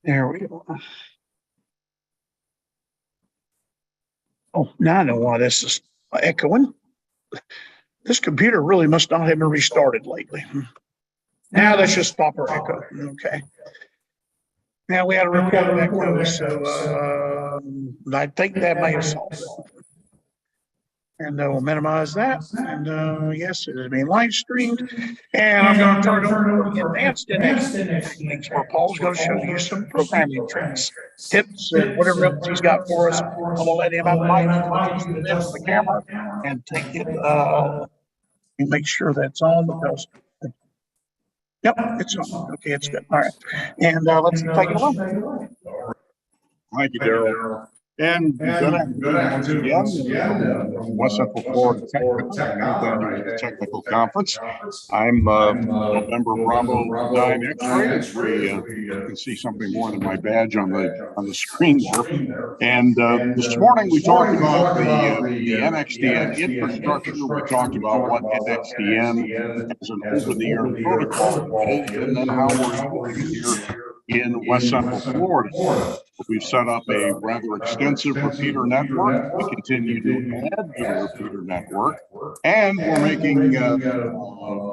There we go. Oh, now I know why this is echoing. This computer really must not have been restarted lately. Now let's just stop our echo. Okay. Now we had a report of echo, so I think that may have solved it. And we'll minimize that. And yes, it is being live streamed. And I'm going to turn it over to advanced techniques where Paul's going to show you some programming tricks, tips, and whatever else he's got for us. I'm going to let him have the mic, introduce the lid for the camera, and take it. And make sure that's on because. Yep, it's on. Okay, it's good. All right. And let's take it away. Thank you, Darrell. And good afternoon once again from West Central Florida Technical, the 9th Annual Technical Conference. I'm November Bravo 9 X-ray, as you can see something more than my badge on the screen there. And this morning we talked about the NXDN infrastructure. We talked about what NXDN as an over-the-air protocol is, and then how we're using it here in West Central Florida. We've set up a rather extensive repeater network. We continue to add to the repeater network, and we're making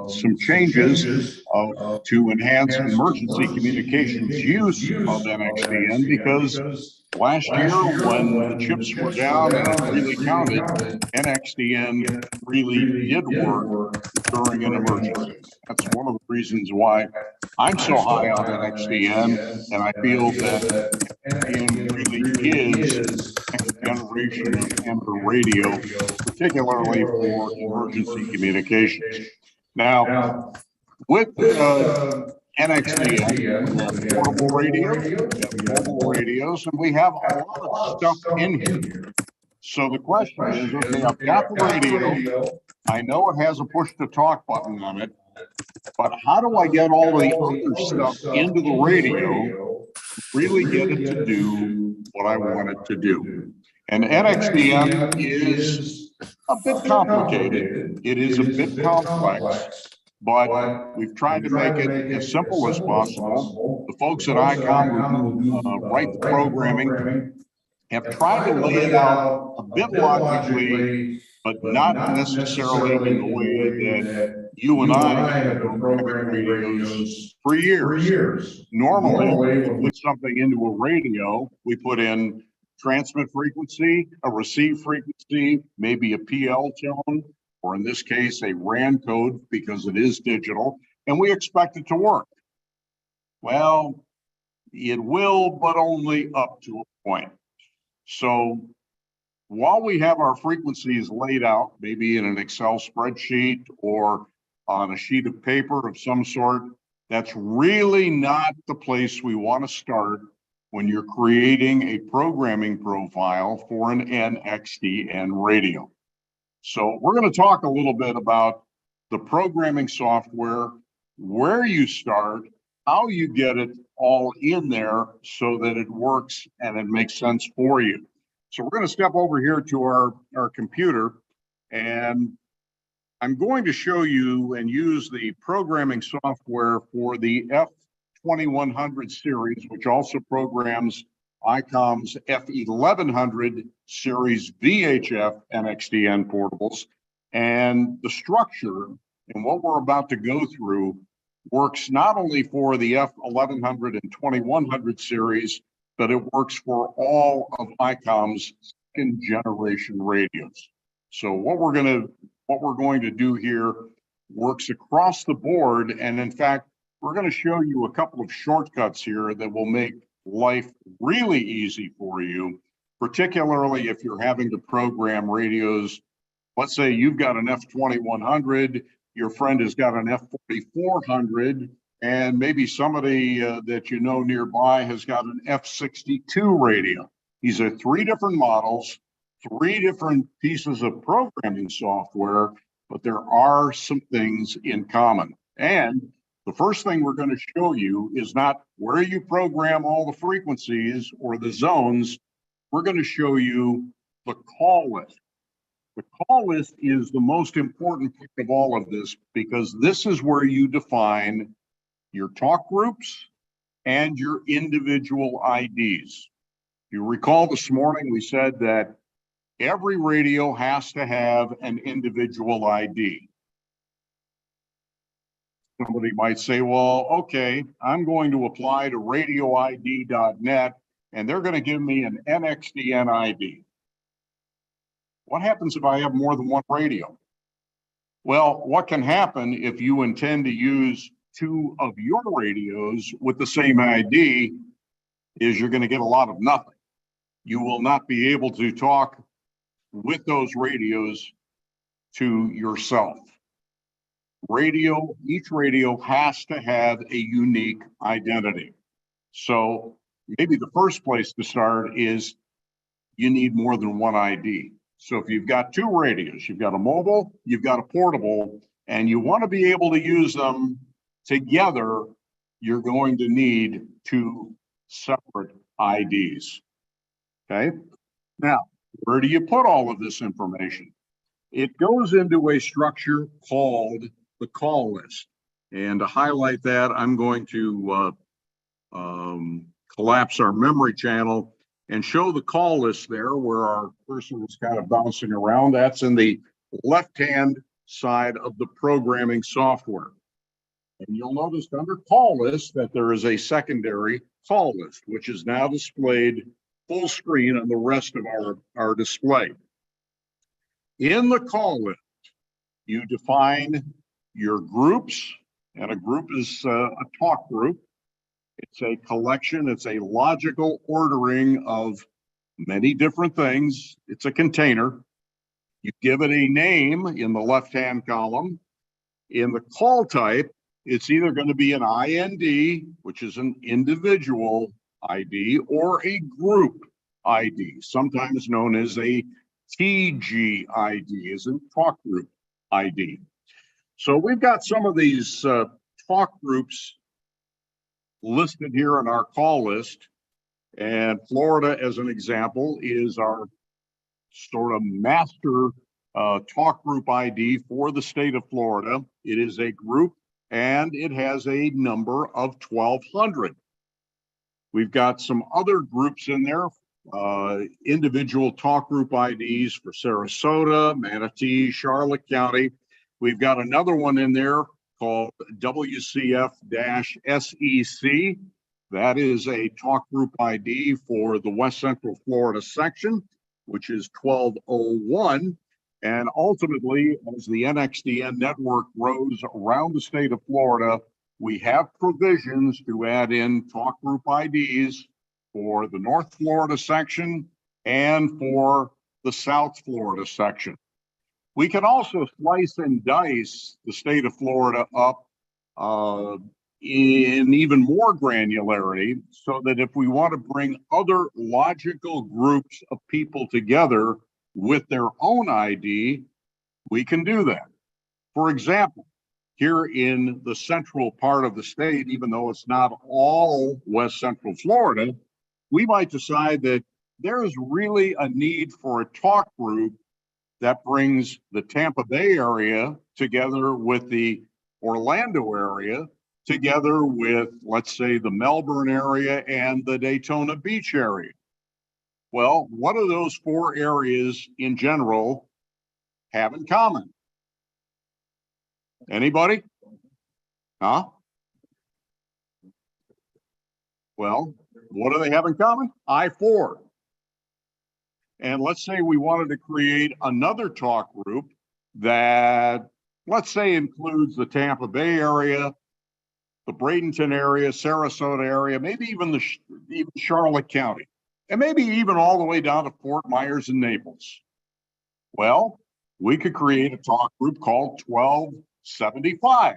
some changes to enhance emergency communications use of NXDN, because last year when the chips were down and it really counted, NXDN really did work during an emergency. That's one of the reasons why I'm so high on NXDN, and I feel that NXDN really is next generation of amber radio, particularly for emergency communications. Now, with NXDN, we have portable radios, we have mobile radios, and we have a lot of stuff in here. So the question is, okay, I've got the radio, I know it has a push-to-talk button on it, but how do I get all the other stuff into the radio, really get it to do what I want it to do? And NXDN is a bit complicated. It is a bit complex, but we've tried to make it as simple as possible. The folks at ICOM who write the programming have tried to lay it out a bit logically, but not necessarily in the way that you and I have been programming radios for years. Normally, when we put something into a radio, we put in transmit frequency, a receive frequency, maybe a PL tone, or in this case, a RAN code, because it is digital, and we expect it to work. Well, it will, but only up to a point. So while we have our frequencies laid out, maybe in an Excel spreadsheet or on a sheet of paper of some sort, that's really not the place we want to start when you're creating a programming profile for an NXDN radio. So we're going to talk a little bit about the programming software, where you start, how you get it all in there so that it works and it makes sense for you. So we're going to step over here to our computer, and I'm going to show you and use the programming software for the F2100 series, which also programs ICOM's F1100 series VHF NXDN portables. And the structure and what we're about to go through works not only for the F1100 and 2100 series, but it works for all of ICOM's second generation radios. So what we're going to do here works across the board. And in fact, we're going to show you a couple of shortcuts here that will make life really easy for you, particularly if you're having to program radios. Let's say you've got an F2100, your friend has got an F4400, and maybe somebody that you know nearby has got an F62 radio. These are three different models, three different pieces of programming software, but there are some things in common. And the first thing we're going to show you is not where you program all the frequencies or the zones. We're going to show you the call list. The call list is the most important part of all of this, because this is where you define your talk groups, and your individual IDs. You recall this morning we said that every radio has to have an individual ID. Somebody might say, well, okay, I'm going to apply to radioid.net and they're going to give me an NXDN ID. What happens if I have more than one radio? Well, what can happen if you intend to use two of your radios with the same ID is you're going to get a lot of nothing. You will not be able to talk with those radios to yourself. Each radio has to have a unique identity. So maybe the first place to start is you need more than one ID. So if you've got two radios, you've got a mobile, you've got a portable, and you want to be able to use them together, you're going to need two separate IDs. Okay? Now, where do you put all of this information? It goes into a structure called the call list. And to highlight that, I'm going to collapse our memory channel and show the call list there where our person is kind of bouncing around. That's in the left-hand side of the programming software. And you'll notice under call list that there is a secondary call list, which is now displayed full screen on the rest of our display. In the call list, you define your groups, and a group is a talk group. It's a collection, it's a logical ordering of many different things. It's a container. You give it a name in the left-hand column. In the call type, it's either going to be an IND, which is an individual ID, or a group ID, sometimes known as a TG ID, as in talk group ID. So we've got some of these talk groups listed here on our call list. And Florida, as an example, is our sort of master talk group ID for the state of Florida. It is a group and it has a number of 1,200. We've got some other groups in there, individual talk group IDs for Sarasota, Manatee, Charlotte County. We've got another one in there called WCF-SEC. That is a talk group ID for the West Central Florida section, which is 1201. And ultimately, as the NXDN network grows around the state of Florida, we have provisions to add in talk group IDs for the North Florida section and for the South Florida section. We can also slice and dice the state of Florida up in even more granularity so that if we want to bring other logical groups of people together with their own ID, we can do that. For example, here in the central part of the state, even though it's not all West Central Florida, we might decide that there is really a need for a talk group that brings the Tampa Bay area together with the Orlando area, together with, let's say, the Melbourne area and the Daytona Beach area. Well, what do those four areas in general have in common? Anybody? Huh? Well, what do they have in common? I-4. And let's say we wanted to create another talk group that, let's say, includes the Tampa Bay area, the Bradenton area, Sarasota area, maybe even even Charlotte County, and maybe even all the way down to Fort Myers and Naples. Well, we could create a talk group called 1275,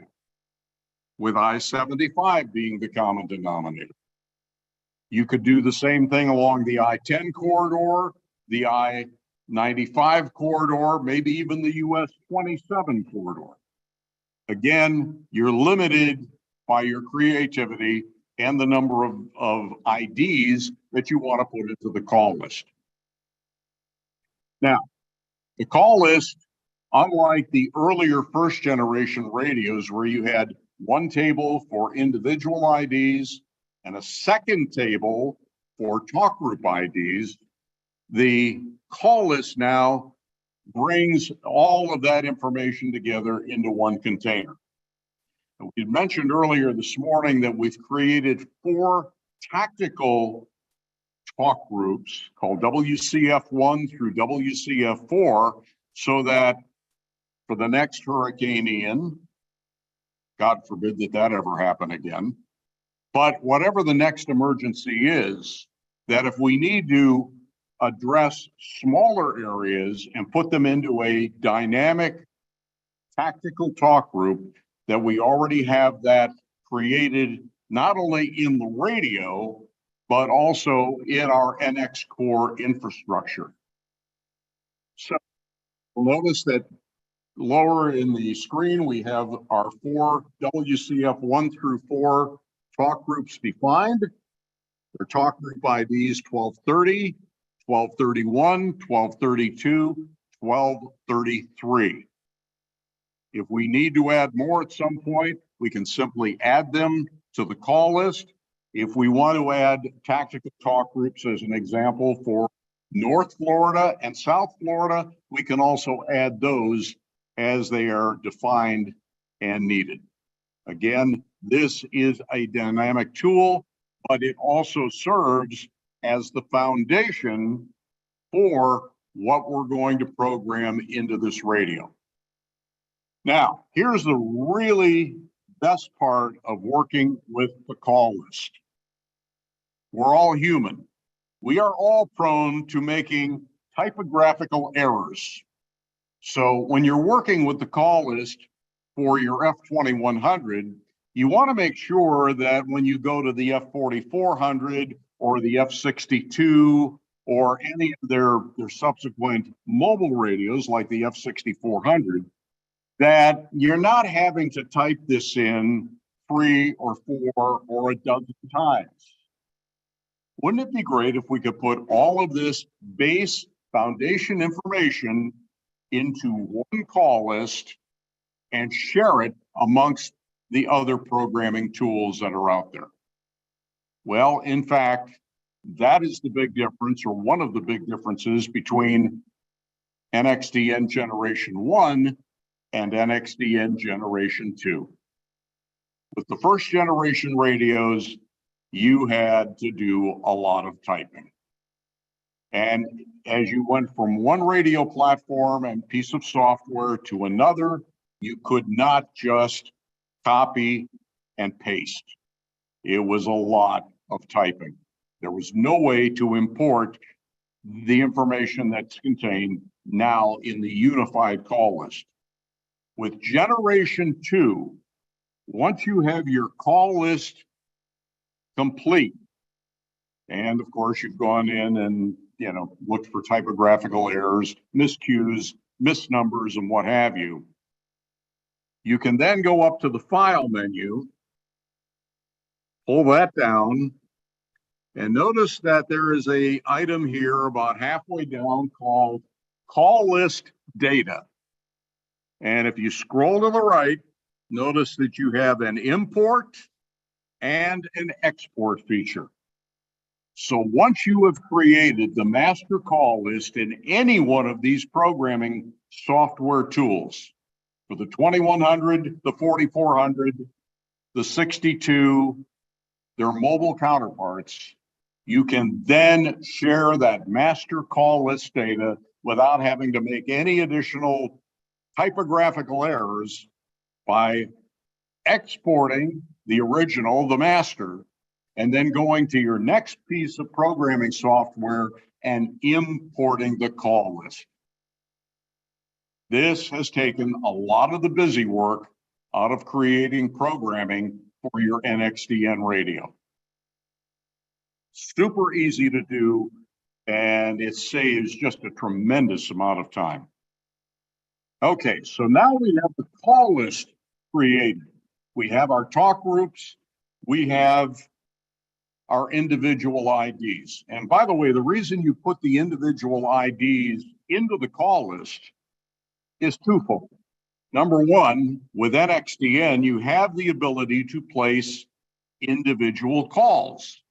with I-75 being the common denominator. You could do the same thing along the I-10 corridor, the I-95 corridor, maybe even the US 27 corridor. Again, you're limited by your creativity and the number of IDs that you want to put into the call list. Now, the call list, unlike the earlier first generation radios where you had one table for individual IDs and a second table for talk group IDs, the call list now brings all of that information together into one container. We mentioned earlier this morning that we've created 4 tactical talk groups called WCF1 through WCF4, so that for the next Hurricane Ian, God forbid that ever happen again, but whatever the next emergency is, that if we need to address smaller areas and put them into a dynamic tactical talk group, that we already have that created not only in the radio, but also in our NX Core infrastructure. So notice that lower in the screen, we have our 4 WCF 1 through 4 talk groups defined. Their talk group IDs 1230, 1231, 1232, 1233. If we need to add more at some point, we can simply add them to the call list. If we want to add tactical talk groups, as an example, for North Florida and South Florida, we can also add those as they are defined and needed. Again, this is a dynamic tool, but it also serves as the foundation for what we're going to program into this radio. Now, here's the really best part of working with the call list. We're all human. We are all prone to making typographical errors. So when you're working with the call list for your F2100, you want to make sure that when you go to the F4400 or the F62 or any of their subsequent mobile radios like the F6400, that you're not having to type this in 3 or 4 or a dozen times. Wouldn't it be great if we could put all of this base foundation information into one call list and share it amongst the other programming tools that are out there? Well, in fact, that is the big difference, or one of the big differences between NXDN Generation 1 and NXDN Generation 2. With the first generation radios, you had to do a lot of typing. And as you went from one radio platform and piece of software to another, you could not just copy and paste. It was a lot of typing. There was no way to import the information that's contained now in the unified call list. With Generation 2, once you have your call list complete, and of course you've gone in and looked for typographical errors, miscues, misnumbers, and what have you, you can then go up to the File menu, pull that down, and notice that there is an item here about halfway down called Call List Data. And if you scroll to the right, notice that you have an import and an export feature. So once you have created the master call list in any one of these programming software tools, for the 2100, the 4400, the 62, their mobile counterparts, you can then share that master call list data without having to make any additional typographical errors by exporting the original, the master, and then going to your next piece of programming software and importing the call list. This has taken a lot of the busy work out of creating programming for your NXDN radio. Super easy to do, and it saves just a tremendous amount of time. Okay, so now we have the call list created. We have our talk groups. We have our individual IDs. And by the way, the reason you put the individual IDs into the call list is twofold. Number one, with NXDN, you have the ability to place individual calls.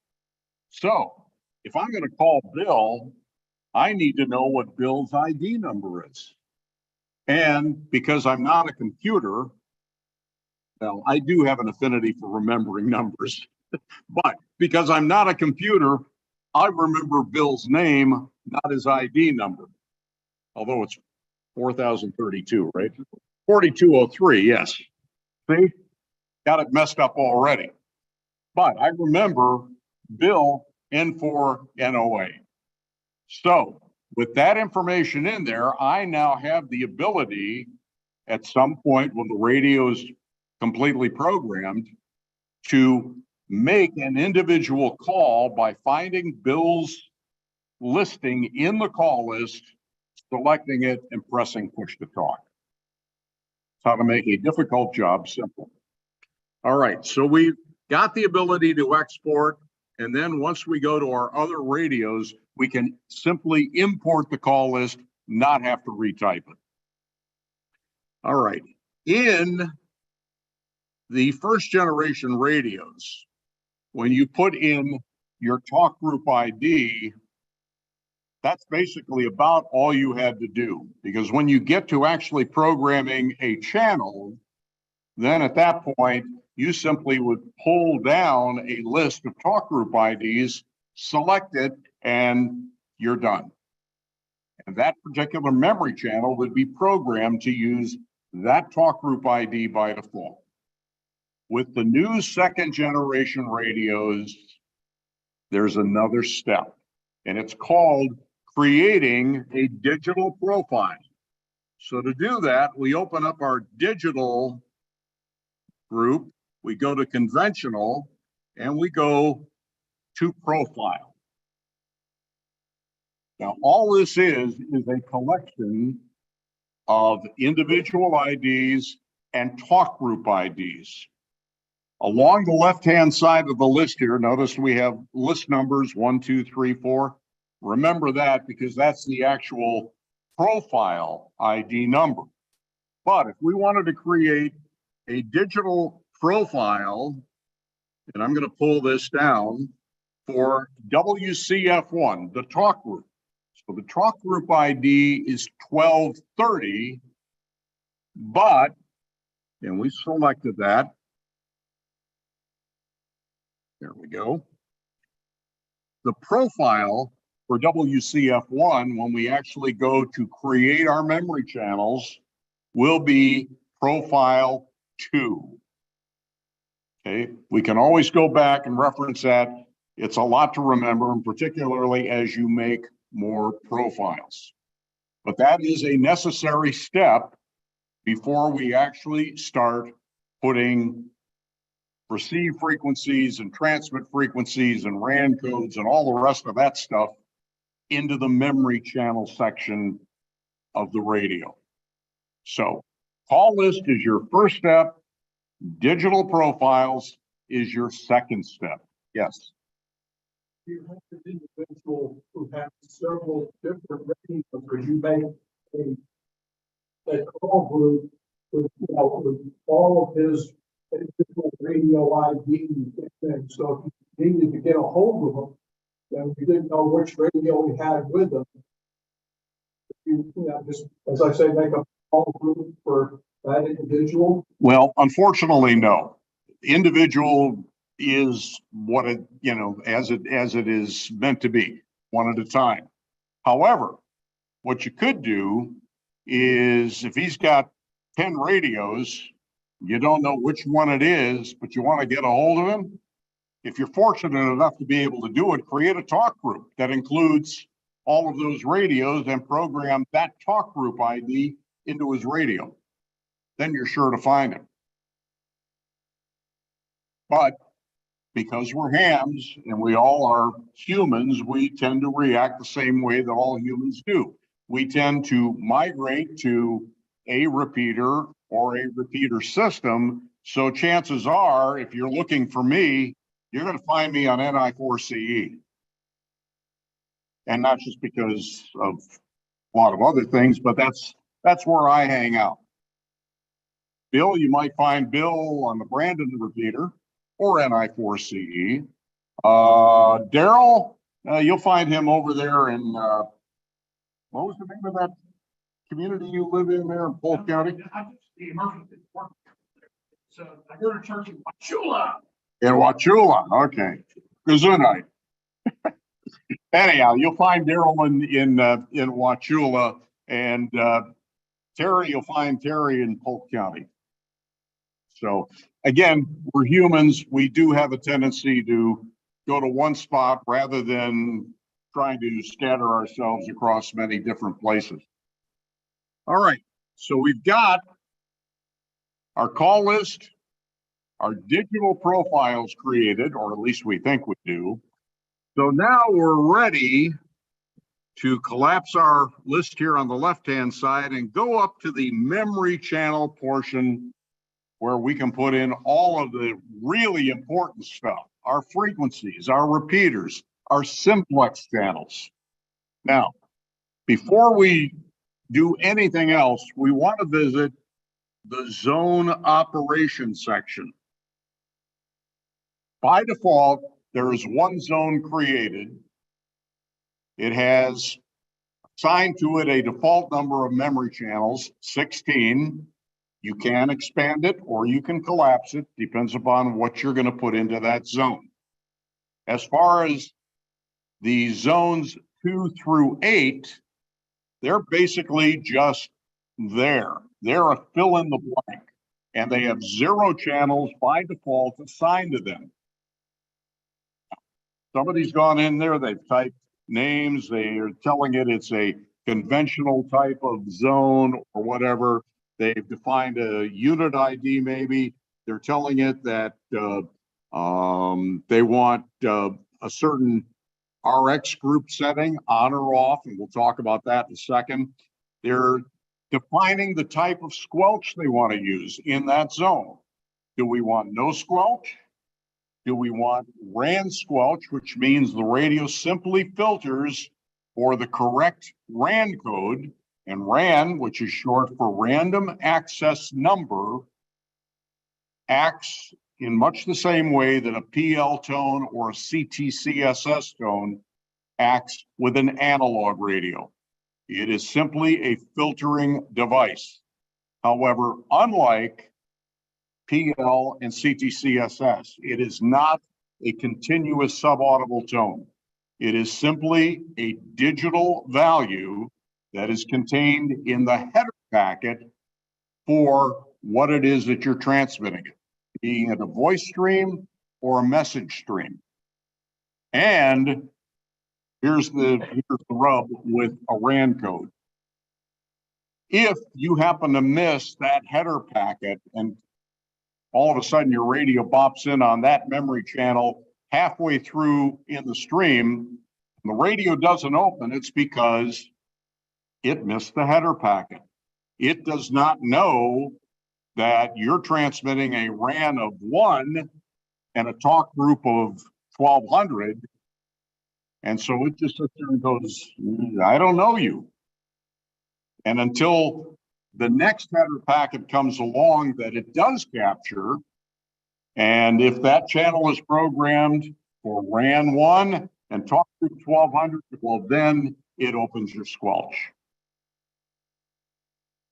So if I'm going to call Bill, I need to know what Bill's ID number is. And because I'm not a computer, well, I do have an affinity for remembering numbers, but because I'm not a computer, I remember Bill's name, not his ID number. Although it's 4032, right? 4203, yes. See, got it messed up already. But I remember Bill N4NOA. So with that information in there, I now have the ability at some point when the radio is completely programmed to make an individual call by finding Bill's listing in the call list, selecting it, and pressing push to talk. It's how to make a difficult job simple. All right, so we've got the ability to export, and then once we go to our other radios, we can simply import the call list, not have to retype it. All right, in the first generation radios, when you put in your talk group ID, that's basically about all you had to do. Because when you get to actually programming a channel, then at that point, you simply would pull down a list of talk group IDs, select it, and you're done. And that particular memory channel would be programmed to use that talk group ID by default. With the new second generation radios, there's another step, and it's called creating a digital profile. So to do that, we open up our digital group, we go to conventional, and we go to profile. Now, all this is a collection of individual IDs and talk group IDs. Along the left-hand side of the list here, notice we have list numbers 1, 2, 3, 4. Remember that because that's the actual profile ID number. But if we wanted to create a digital profile, and I'm going to pull this down for WCF1, the talk group. So the talk group ID is 1230, but, and we selected that. There we go. The profile for WCF1, when we actually go to create our memory channels, will be profile 2. Okay, we can always go back and reference that. It's a lot to remember, and particularly as you make more profiles. But that is a necessary step before we actually start putting receive frequencies and transmit frequencies and RAN codes and all the rest of that stuff into the memory channel section of the radio. So call list is your first step. Digital profiles is your second step. Yes. You have an individual who has several different radios. Could you make a call group with, with all of his individual radio ID and so if you needed to get a hold of them, then you didn't know which radio he had with them. You know, just as I say, make a call group for that individual. Well, unfortunately, no. Individual is what it, you know, as it is meant to be, one at a time. However, what you could do is if he's got 10 radios, you don't know which one it is, but you want to get a hold of him. If you're fortunate enough to be able to do it, create a talk group that includes all of those radios and program that talk group ID into his radio. Then you're sure to find him. But because we're hams and we all are humans, we tend to react the same way that all humans do. We tend to migrate to a repeater or a repeater system. So chances are, if you're looking for me, you're going to find me on NI4CE. And not just because of a lot of other things, but that's where I hang out. Bill, you might find Bill on the Brandon repeater. or NI4CE. Darrell, you'll find him over there in, what was the name of that community you live in there in Polk County? The emergency department. So I go to church in Wachula. In Wachula, okay. Gesundheit. Anyhow, you'll find Darrell in Wachula, and Terry, you'll find Terry in Polk County. So again, we're humans. We do have a tendency to go to one spot rather than trying to scatter ourselves across many different places. All right, so we've got our call list, our digital profiles created, or at least we think we do. So now we're ready to collapse our list here on the left-hand side and go up to the memory channel portion where we can put in all of the really important stuff, our frequencies, our repeaters, our simplex channels. Now, before we do anything else, we want to visit the zone operation section. By default, there is one zone created. It has assigned to it a default number of memory channels, 16. You can expand it or you can collapse it, depends upon what you're going to put into that zone. As far as the zones 2 through 8, they're basically just there. They're a fill in the blank, and they have 0 channels by default assigned to them. Somebody's gone in there, they've typed names, they are telling it it's a conventional type of zone or whatever. They've defined a unit ID maybe. They're telling it that they want a certain RX group setting on or off, and we'll talk about that in a second. They're defining the type of squelch they want to use in that zone. Do we want no squelch? Do we want RAN squelch, which means the radio simply filters for the correct RAN code, and RAN, which is short for random access number, acts in much the same way that a PL tone or a CTCSS tone acts with an analog radio. It is simply a filtering device. However, unlike PL and CTCSS, it is not a continuous subaudible tone. It is simply a digital value that is contained in the header packet for what it is that you're transmitting it, being it a voice stream or a message stream. And here's the rub with a RAN code. If you happen to miss that header packet and all of a sudden your radio bops in on that memory channel halfway through in the stream, and the radio doesn't open, it's because it missed the header packet. It does not know that you're transmitting a RAN of 1 and a talk group of 1200. And so it just sits there and goes, I don't know you. And until the next header packet comes along that it does capture, and if that channel is programmed for RAN 1 and talk group 1200, well, then it opens your squelch.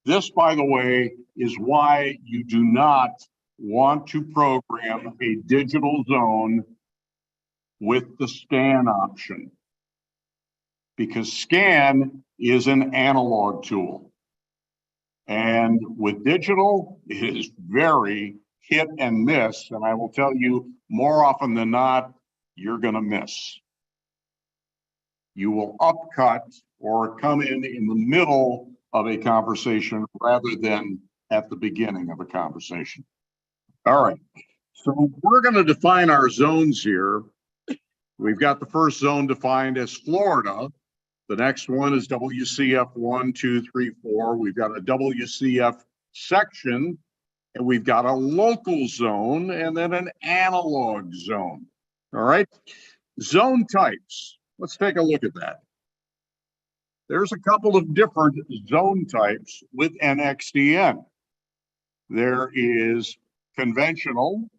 This, by the way, is why you do not want to program a digital zone with the scan option, because scan is an analog tool. And with digital, it is very hit and miss. And I will tell you, more often than not, you're going to miss. You will upcut or come in the middle of a conversation rather than at the beginning of a conversation. All right, so we're going to define our zones here. We've got the first zone defined as Florida. The next one is WCF 1, 2, 3, 4. We've got a WCF section, and we've got a local zone, and then an analog zone. All right, zone types. Let's take a look at that. There's a couple of different zone types with NXDN. There is conventional,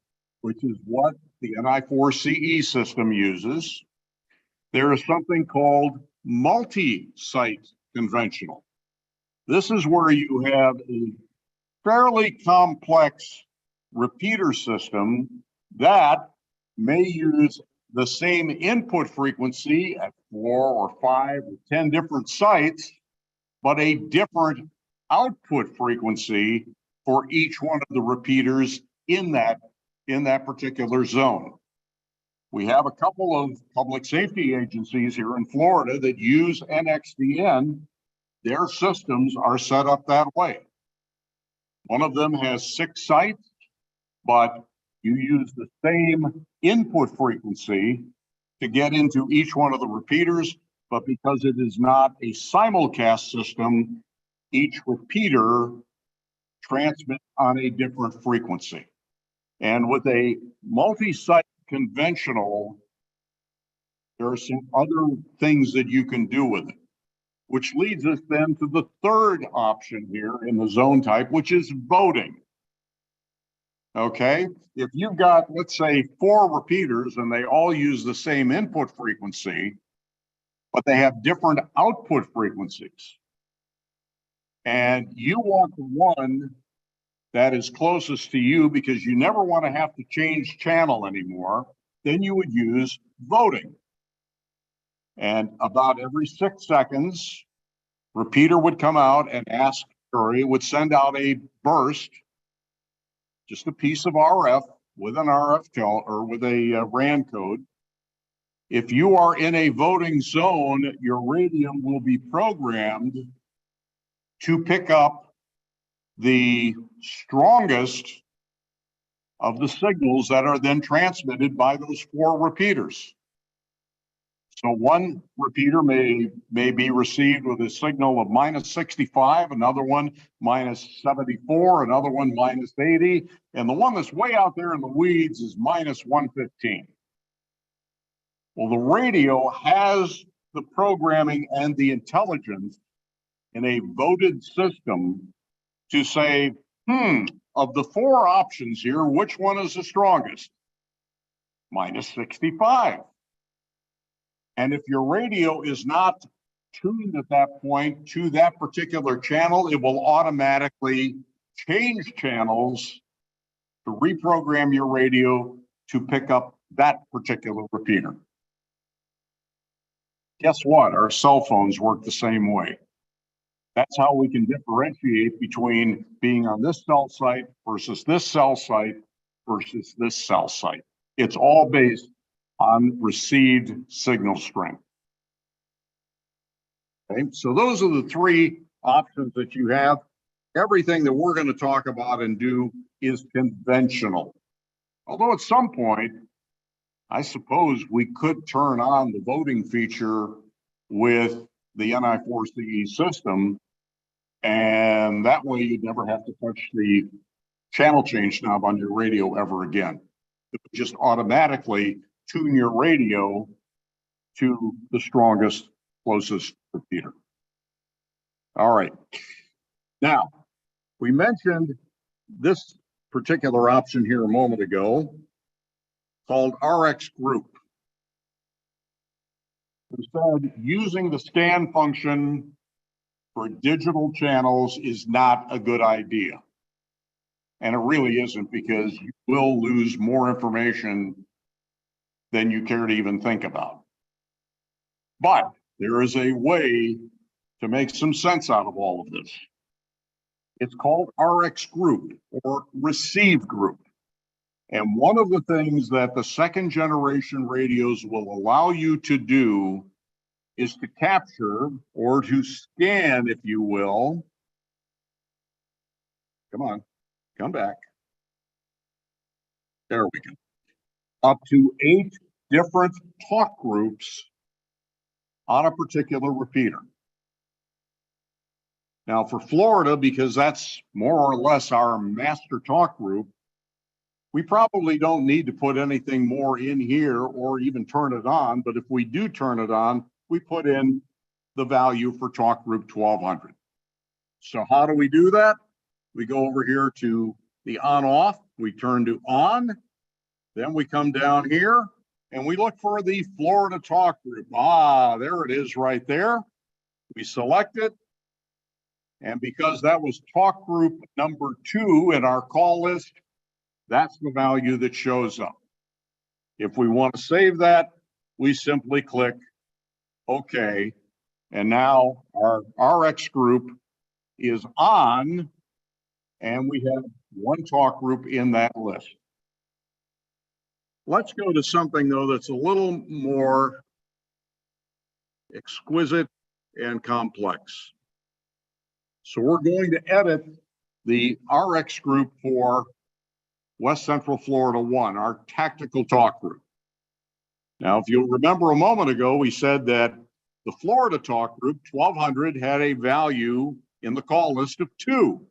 which is what the NI4CE system uses, there is something called multi-site conventional. This is where you have a fairly complex repeater system that may use the same input frequency at 4 or 5 or 10 different sites, but a different output frequency for each one of the repeaters in that particular zone. We have a couple of public safety agencies here in Florida that use NXDN. Their systems are set up that way. One of them has 6 sites, but you use the same input frequency to get into each one of the repeaters, but because it is not a simulcast system, each repeater transmits on a different frequency. And with a multi-site conventional, there are some other things that you can do with it, which leads us then to the third option here in the zone type, which is voting. Okay, if you've got, let's say, 4 repeaters and they all use the same input frequency, but they have different output frequencies, and you want the one that is closest to you because you never want to have to change channel anymore, then you would use voting. And about every 6 seconds, repeater would come out and ask, or it would send out a burst, just a piece of RF with an RF tell or with a RAN code. If you are in a voting zone, your radio will be programmed to pick up the strongest of the signals that are then transmitted by those 4 repeaters. So one repeater may be received with a signal of -65, another one -74, another one -80, and the one that's way out there in the weeds is -115. Well, the radio has the programming and the intelligence in a voted system to say, of the 4 options here, which one is the strongest? -65. And if your radio is not tuned at that point to that particular channel, it will automatically change channels to reprogram your radio to pick up that particular repeater. Guess what? Our cell phones work the same way. That's how we can differentiate between being on this cell site versus this cell site versus this cell site. It's all based on received signal strength. Okay, so those are the 3 options that you have. Everything that we're going to talk about and do is conventional. Although at some point, I suppose we could turn on the voting feature with the NI4CE system, and that way you'd never have to touch the channel change knob on your radio ever again. It would just automatically tune your radio to the strongest, closest repeater. All right. Now, we mentioned this particular option here a moment ago called RX Group. We said using the scan function for digital channels is not a good idea. And it really isn't, because you will lose more information than you care to even think about. But there is a way to make some sense out of all of this. It's called RX Group, or Receive Group. And one of the things that the 2nd generation radios will allow you to do is to capture, or to scan, if you will. Come on, come back. There we go. Up to 8 different talk groups on a particular repeater. Now for Florida, because that's more or less our master talk group, we probably don't need to put anything more in here or even turn it on. But if we do turn it on, we put in the value for talk group 1200. So how do we do that? We go over here to the on off, we turn to on, Then we come down here and we look for the Florida Talk Group. Ah, there it is right there. We select it. And because that was talk group number 2 in our call list, that's the value that shows up. If we want to save that, we simply click OK. And now our RX group is on, and we have one talk group in that list. Let's go to something, though, that's a little more exquisite and complex. So we're going to edit the RX group for West Central Florida 1, our tactical talk group. Now, if you'll remember a moment ago, we said that the Florida talk group, 1200, had a value in the call list of 2.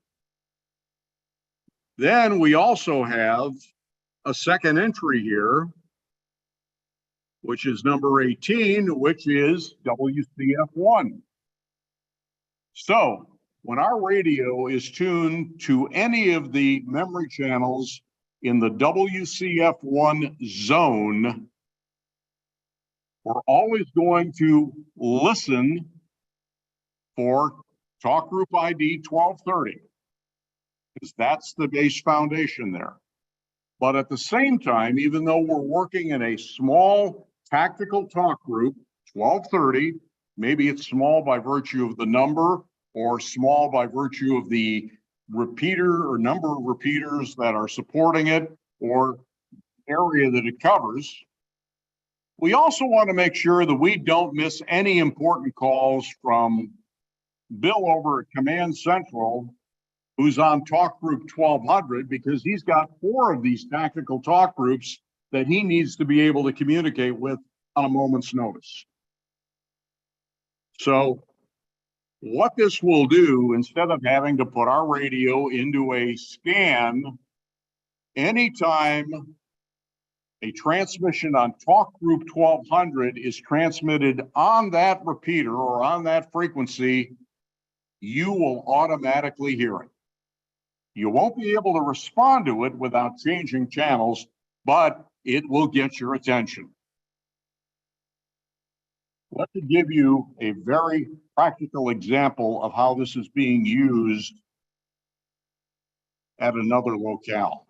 Then we also have a second entry here, which is number 18, which is WCF1. So when our radio is tuned to any of the memory channels in the WCF1 zone, we're always going to listen for talk group ID 1230, because that's the base foundation there. But at the same time, even though we're working in a small tactical talk group, 1230, maybe it's small by virtue of the number or small by virtue of the repeater or number of repeaters that are supporting it or area that it covers. We also want to make sure that we don't miss any important calls from Bill over at Command Central, who's on talk group 1200, because he's got 4 of these tactical talk groups that he needs to be able to communicate with on a moment's notice. So what this will do, instead of having to put our radio into a scan, anytime a transmission on talk group 1200 is transmitted on that repeater or on that frequency, you will automatically hear it. You won't be able to respond to it without changing channels, but it will get your attention. Let me give you a very practical example of how this is being used at another locale.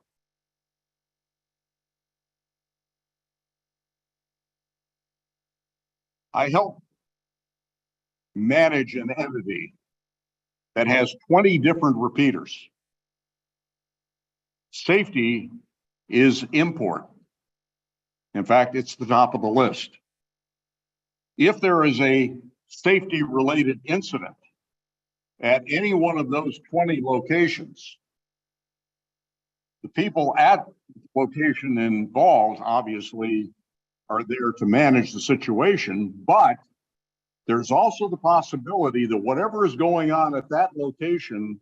I help manage an entity that has 20 different repeaters. Safety is important. In fact, it's the top of the list. If there is a safety-related incident at any one of those 20 locations, the people at the location involved obviously are there to manage the situation, but there's also the possibility that whatever is going on at that location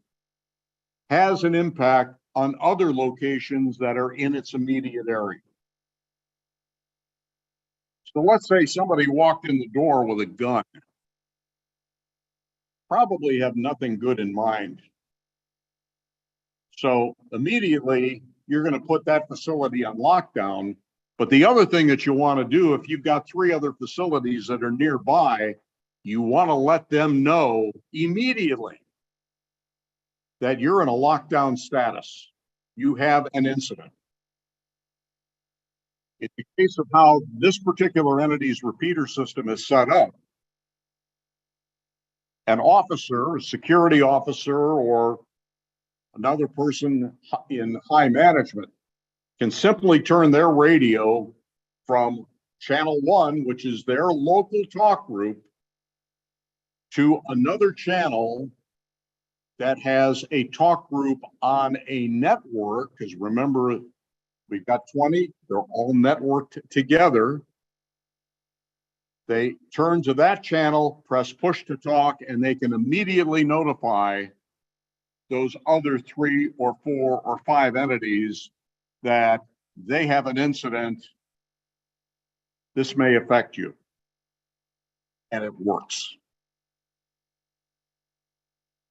has an impact on other locations that are in its immediate area. So let's say somebody walked in the door with a gun. Probably have nothing good in mind. So immediately you're going to put that facility on lockdown. But the other thing that you want to do, if you've got 3 other facilities that are nearby, you want to let them know immediately that you're in a lockdown status. You have an incident. In the case of how this particular entity's repeater system is set up, an officer, a security officer, or another person in high management can simply turn their radio from channel 1, which is their local talk group, to another channel that has a talk group on a network, because remember, we've got 20, they're all networked together. They turn to that channel, press push to talk, and they can immediately notify those other 3 or 4 or 5 entities that they have an incident. This may affect you. And it works.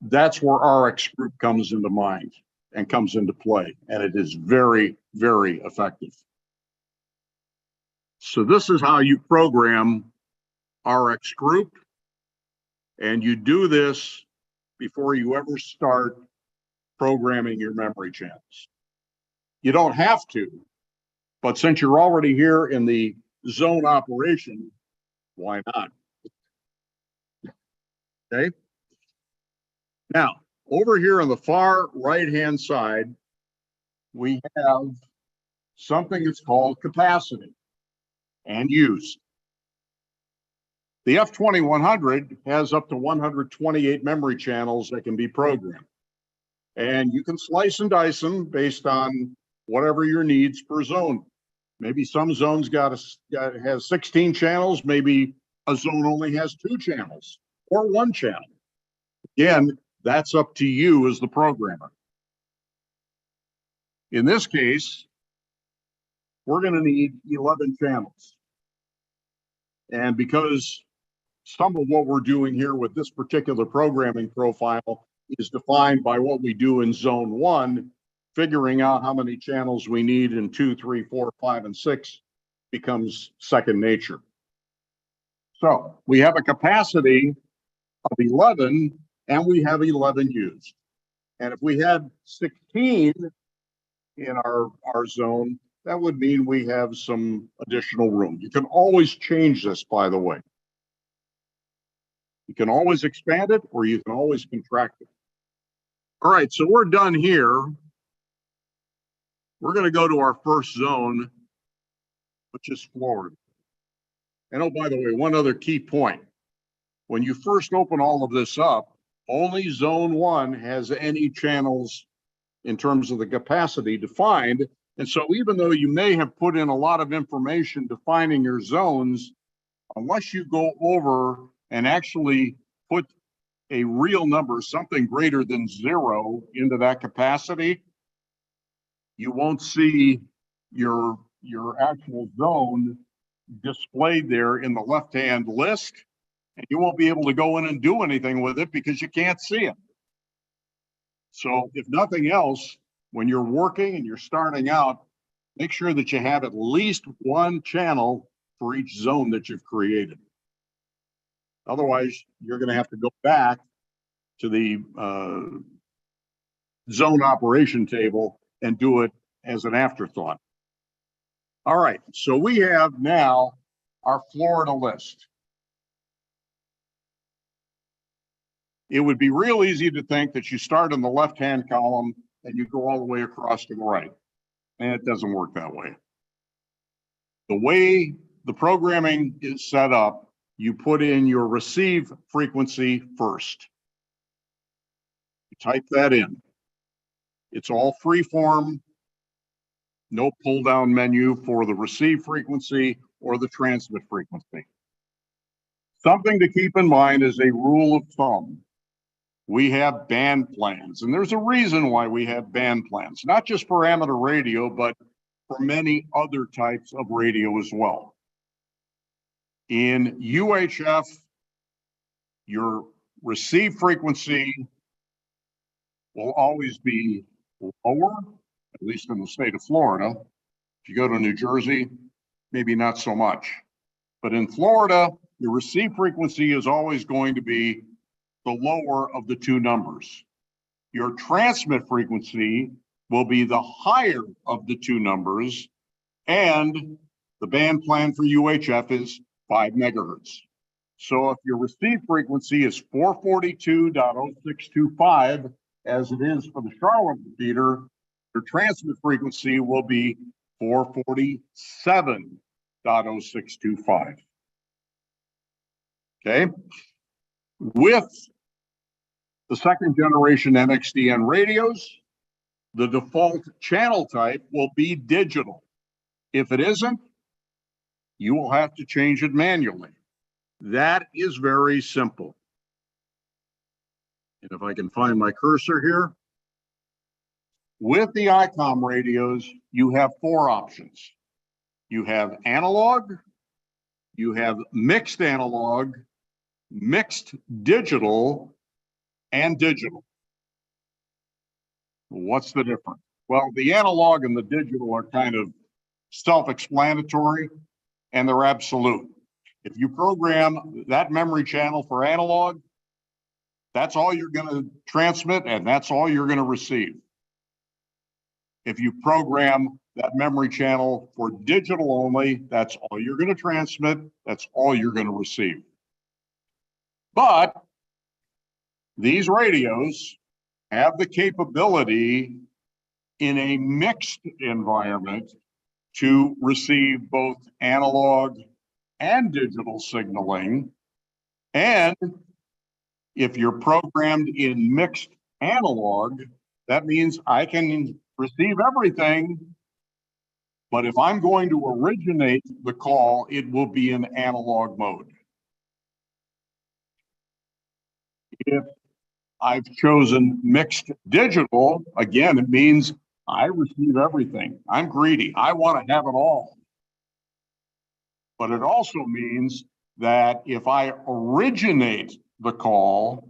That's where RX group comes into mind and comes into play. And it is very, very effective. So this is how you program RX group. And you do this before you ever start programming your memory channels. You don't have to, but since you're already here in the zone operation, why not? Okay. Now, over here on the far right-hand side, we have something that's called capacity and use. The F2100 has up to 128 memory channels that can be programmed. And you can slice and dice them based on whatever your needs per zone. Maybe some zones has 16 channels, maybe a zone only has 2 channels or 1 channel. Again, that's up to you as the programmer. In this case, we're going to need 11 channels. And because some of what we're doing here with this particular programming profile is defined by what we do in zone 1, figuring out how many channels we need in 2, 3, 4, 5, and 6 becomes second nature. So we have a capacity of 11 and we have 11 used. And if we had 16 in our zone, that would mean we have some additional room. You can always change this, by the way. You can always expand it or you can always contract it. All right, so we're done here. We're going to go to our first zone, which is Florida. And oh, by the way, one other key point. When you first open all of this up, only zone 1 has any channels in terms of the capacity defined. And so even though you may have put in a lot of information defining your zones, unless you go over and actually put a real number, something greater than 0 into that capacity, you won't see your actual zone displayed there in the left-hand list, and you won't be able to go in and do anything with it because you can't see it. So if nothing else, when you're working and you're starting out, make sure that you have at least 1 channel for each zone that you've created. Otherwise, you're going to have to go back to the zone operation table and do it as an afterthought. All right, so we have now our Florida list. It would be real easy to think that you start in the left-hand column and you go all the way across to the right. And it doesn't work that way. The way the programming is set up, you put in your receive frequency first. You type that in. It's all free form, no pull down menu for the receive frequency or the transmit frequency. Something to keep in mind is a rule of thumb. We have band plans, and there's a reason why we have band plans, not just for amateur radio, but for many other types of radio as well. In UHF, your receive frequency will always be lower, at least in the state of Florida. If you go to New Jersey, maybe not so much. But in Florida, your receive frequency is always going to be the lower of the 2 numbers. Your transmit frequency will be the higher of the 2 numbers, and the band plan for UHF is 5 megahertz. So if your receive frequency is 442.0625, as it is for the Charlotte repeater, your transmit frequency will be 447.0625. Okay. With the second generation MXDN radios, the default channel type will be digital. If it isn't, you will have to change it manually. That is very simple. And if I can find my cursor here, with the ICOM radios, you have 4 options. You have analog, you have mixed analog, mixed digital, and digital. What's the difference? Well, the analog and the digital are kind of self-explanatory. and they're absolute. If you program that memory channel for analog, that's all you're going to transmit and that's all you're going to receive. If you program that memory channel for digital only, that's all you're going to transmit, that's all you're going to receive. But these radios have the capability in a mixed environment to receive both analog and digital signaling. And if you're programmed in mixed analog, that means I can receive everything, but if I'm going to originate the call, it will be in analog mode. If I've chosen mixed digital, again, it means I receive everything. I'm greedy. I want to have it all. But it also means that if I originate the call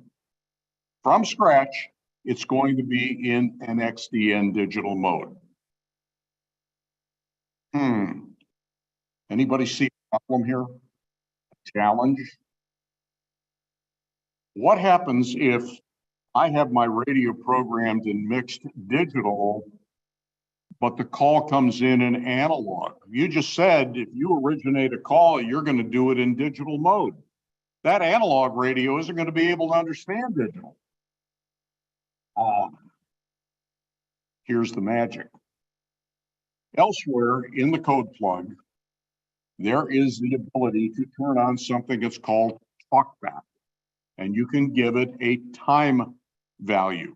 from scratch, it's going to be in an XDN digital mode. Anybody see a problem here? A challenge? What happens if I have my radio programmed in mixed digital, but the call comes in analog? You just said if you originate a call, you're going to do it in digital mode. That analog radio isn't going to be able to understand digital. Here's the magic. Elsewhere in the code plug, there is the ability to turn on something that's called talkback, and you can give it a time value.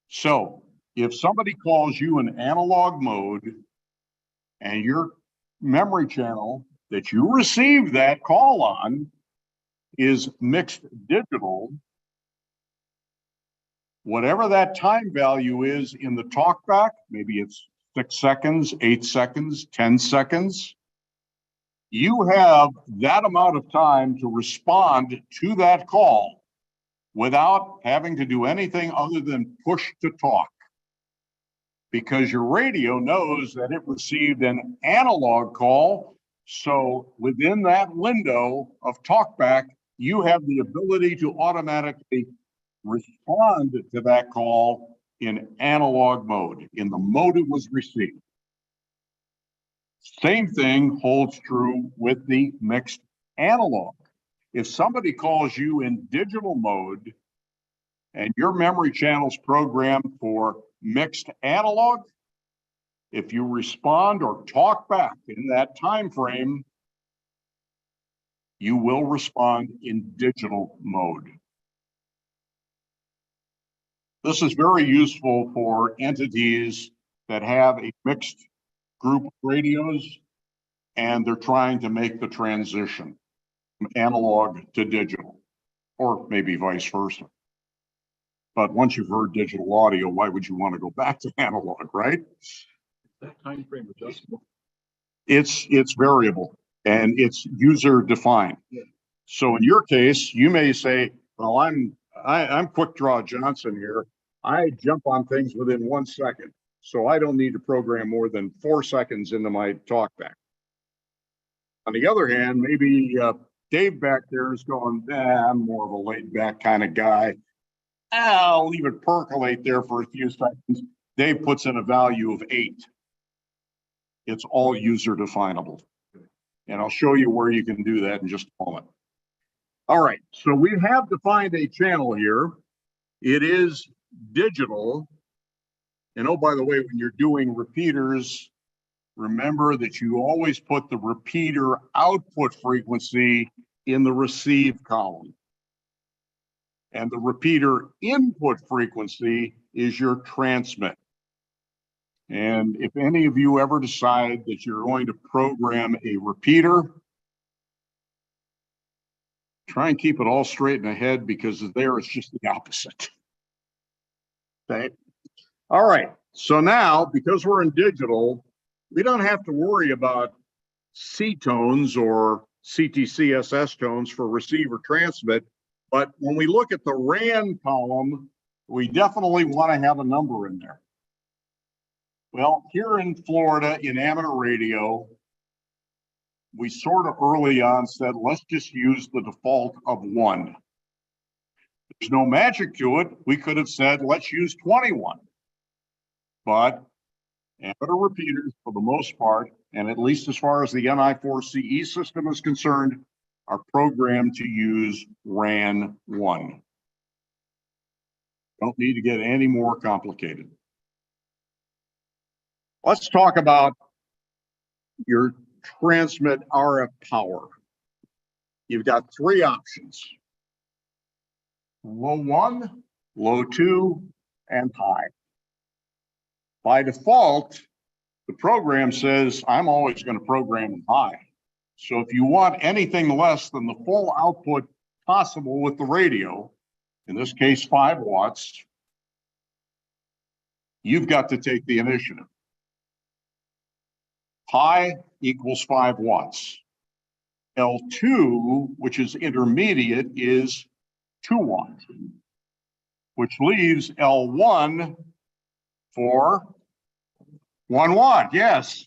So if somebody calls you in analog mode and your memory channel that you received that call on is mixed digital, whatever that time value is in the talkback, maybe it's 6 seconds, 8 seconds, 10 seconds, you have that amount of time to respond to that call without having to do anything other than push to talk. Because your radio knows that it received an analog call. So within that window of talkback, you have the ability to automatically respond to that call in analog mode, in the mode it was received. Same thing holds true with the mixed analog. If somebody calls you in digital mode and your memory channel's programmed for mixed analog, if you respond or talk back in that time frame, you will respond in digital mode. This is very useful for entities that have a mixed group of radios and they're trying to make the transition from analog to digital, or maybe vice versa. But once you've heard digital audio, why would you want to go back to analog, right? That time frame adjustable. It's variable and it's user defined. Yeah. So in your case, you may say, well, I'm Quick Draw Johnson here. I jump on things within 1 second. So I don't need to program more than 4 seconds into my talkback. On the other hand, maybe Dave back there is going, I'm more of a laid back kind of guy. I'll leave it percolate there for a few seconds. Dave puts in a value of 8. It's all user definable. And I'll show you where you can do that in just a moment. All right, so we have defined a channel here. It is digital. And oh, by the way, when you're doing repeaters, remember that you always put the repeater output frequency in the receive column. And the repeater input frequency is your transmit. And if any of you ever decide that you're going to program a repeater, try and keep it all straight in the head, because there it's just the opposite. Okay. All right. So now, because we're in digital, we don't have to worry about C tones or CTCSS tones for receive or transmit. But when we look at the RAN column, we definitely want to have a number in there. Well, here in Florida, in amateur radio, we sort of early on said, let's just use the default of 1. There's no magic to it. We could have said, let's use 21. But amateur repeaters, for the most part, and at least as far as the NI4CE system is concerned, are programmed to use RAN 1. Don't need to get any more complicated. Let's talk about your transmit RF power. You've got 3 options: low 1, low 2, and high. By default, the program says I'm always going to program in high. So if you want anything less than the full output possible with the radio, in this case 5 watts, you've got to take the initiative. High equals 5 watts. L2, which is intermediate, is 2 watts, which leaves L1 for 1 watt. Yes.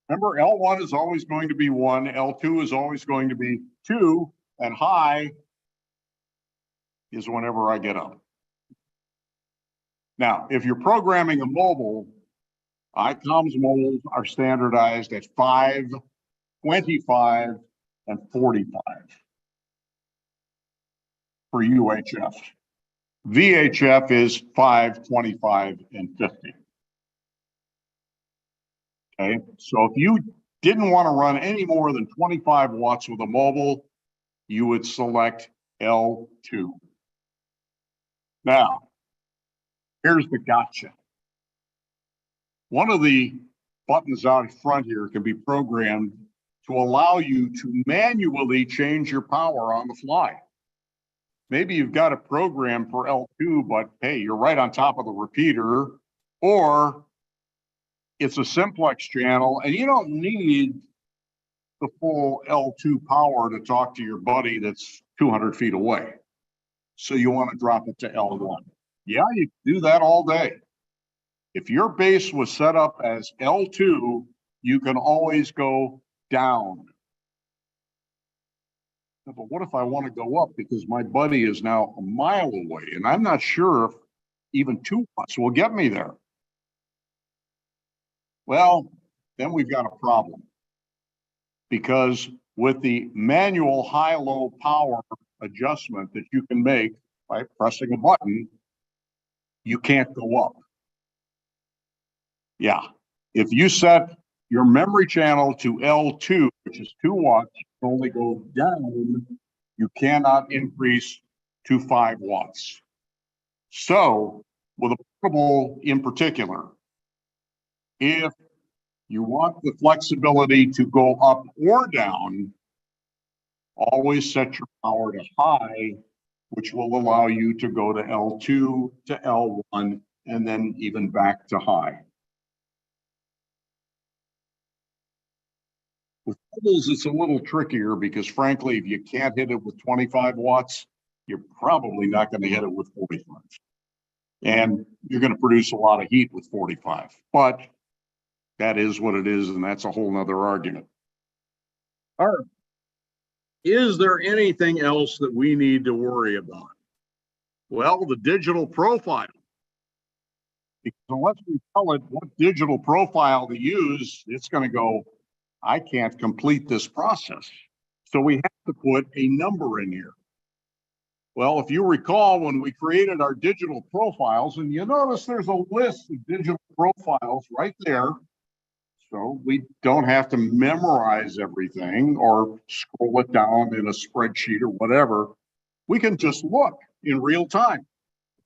Remember, L1 is always going to be 1, L2 is always going to be 2, and high is whenever I get up. Now, if you're programming a mobile, ICOM's mobiles are standardized at 5, 25, and 45 for UHF. VHF is 5, 25, and 50. Okay, so if you didn't want to run any more than 25 watts with a mobile, you would select L2. Now, here's the gotcha. One of the buttons out front here can be programmed to allow you to manually change your power on the fly. Maybe you've got a program for L2, but hey, you're right on top of the repeater, or it's a simplex channel and you don't need the full L2 power to talk to your buddy that's 200 feet away. So you want to drop it to L1. Yeah, you can do that all day. If your base was set up as L2, you can always go down. But what if I want to go up because my buddy is now a mile away and I'm not sure if even 2 watts will get me there? Well, then we've got a problem, because with the manual high-low power adjustment that you can make by pressing a button, you can't go up. Yeah, if you set your memory channel to L2, which is 2 watts, you can only go down. You cannot increase to 5 watts. So with a portable in particular, if you want the flexibility to go up or down, always set your power to high, which will allow you to go to L2 to L1 and then even back to high. With mobiles, it's a little trickier because frankly, if you can't hit it with 25 watts, you're probably not going to hit it with 45. And you're going to produce a lot of heat with 45. But that is what it is, and that's a whole nother argument. All right. Is there anything else that we need to worry about? Well, the digital profile. Because unless we tell it what digital profile to use, it's going to go, I can't complete this process. So we have to put a number in here. Well, if you recall, when we created our digital profiles, and you notice there's a list of digital profiles right there. So we don't have to memorize everything or scroll it down in a spreadsheet or whatever. We can just look in real time.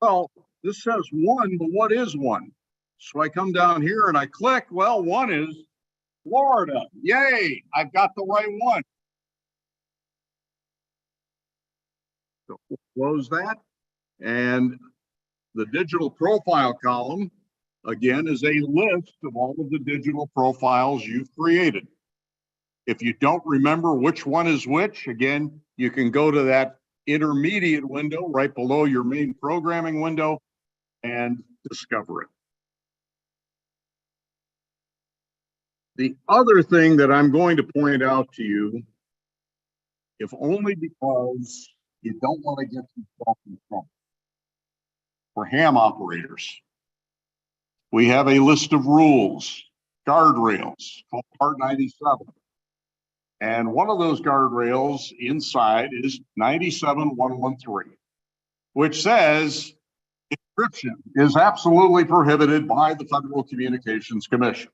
Well, this says 1, but what is 1? So I come down here and I click. Well, 1 is Florida. Yay, I've got the right one. So we'll close that. And the digital profile column, again, is a list of all of the digital profiles you've created. If you don't remember which one is which, again, you can go to that intermediate window right below your main programming window and discover it. The other thing that I'm going to point out to you, if only because you don't want to get yourself in trouble, for ham operators, we have a list of rules, guardrails called Part 97. And one of those guardrails inside is 97113, which says encryption is absolutely prohibited by the Federal Communications Commission.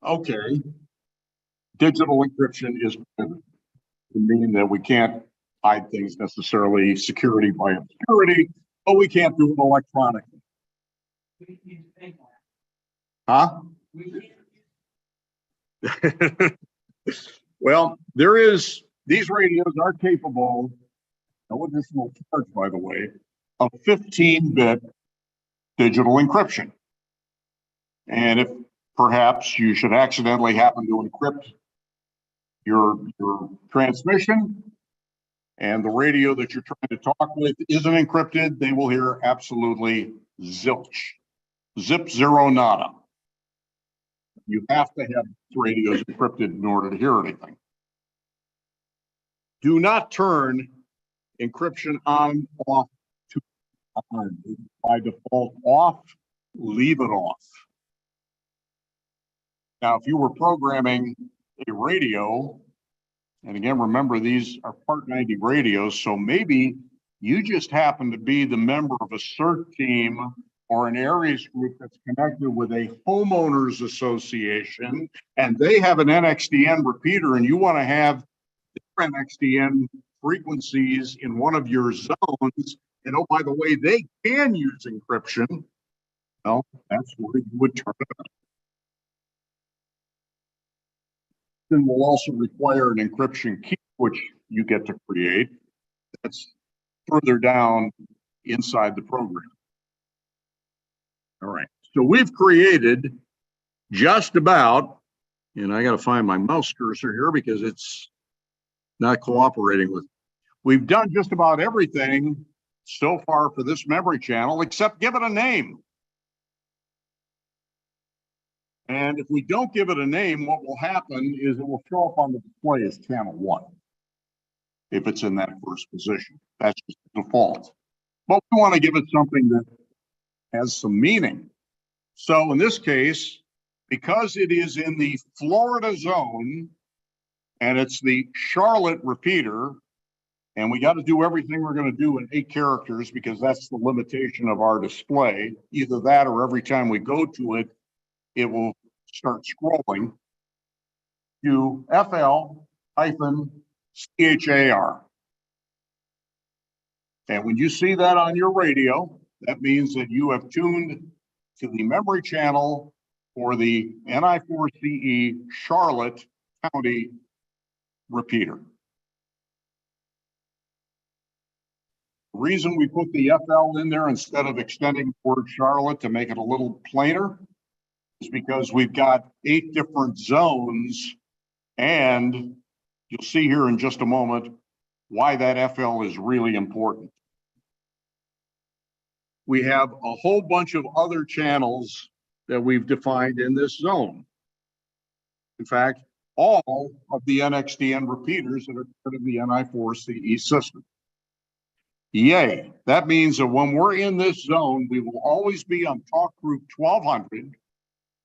Okay, digital encryption is prohibited. It means that we can't hide things necessarily, security by obscurity, but we can't do it electronically. Huh? Well, these radios are capable, no additional charge, by the way, of 15-bit digital encryption. And if perhaps you should accidentally happen to encrypt your transmission and the radio that you're trying to talk with isn't encrypted, they will hear absolutely zilch, zip, zero, nada. You have to have radios encrypted in order to hear anything. Do not turn encryption on, off, to on. By default off, leave it off. Now, if you were programming a radio, and again, remember these are Part 90 radios, so maybe you just happen to be the member of a CERT team or an areas group that's connected with a homeowners association, and they have an NXDN repeater, and you want to have different NXDN frequencies in one of your zones, and oh, by the way, they can use encryption. Well, that's where you would turn it on. Then will also require an encryption key, which you get to create. That's further down inside the program. All right, so we've created just about, and I got to find my mouse cursor here because it's not cooperating with. We've done just about everything so far for this memory channel, except give it a name. And if we don't give it a name, what will happen is it will show up on the display as channel 1. If it's in that first position, that's just the default. But we want to give it something that has some meaning. So in this case, because it is in the Florida zone and it's the Charlotte repeater, and we got to do everything we're going to do in 8 characters because that's the limitation of our display. Either that or every time we go to it, it will start scrolling to FL-CHAR. And when you see that on your radio, that means that you have tuned to the memory channel for the NI4CE Charlotte County repeater. The reason we put the FL in there instead of extending the word Charlotte to make it a little plainer is because we've got 8 different zones, and you'll see here in just a moment why that FL is really important. We have a whole bunch of other channels that we've defined in this zone. In fact, all of the NXDN repeaters that are part of the NI4CE system. Yay, that means that when we're in this zone, we will always be on talk group 1200,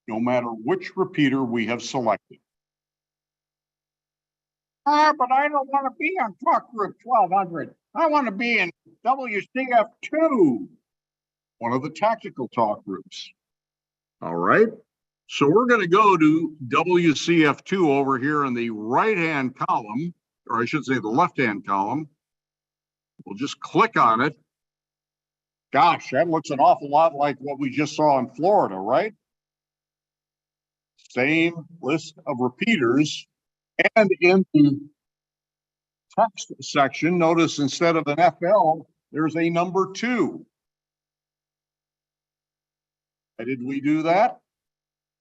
no matter which repeater we have selected. But I don't want to be on talk group 1200. I want to be in WCF2, one of the tactical talk groups. All right. So we're going to go to WCF2 over here in the right-hand column, or I should say the left-hand column. We'll just click on it. Gosh, that looks an awful lot like what we just saw in Florida, right? Same list of repeaters. And in the text section, notice instead of an FL, there's a number 2. Why did we do that?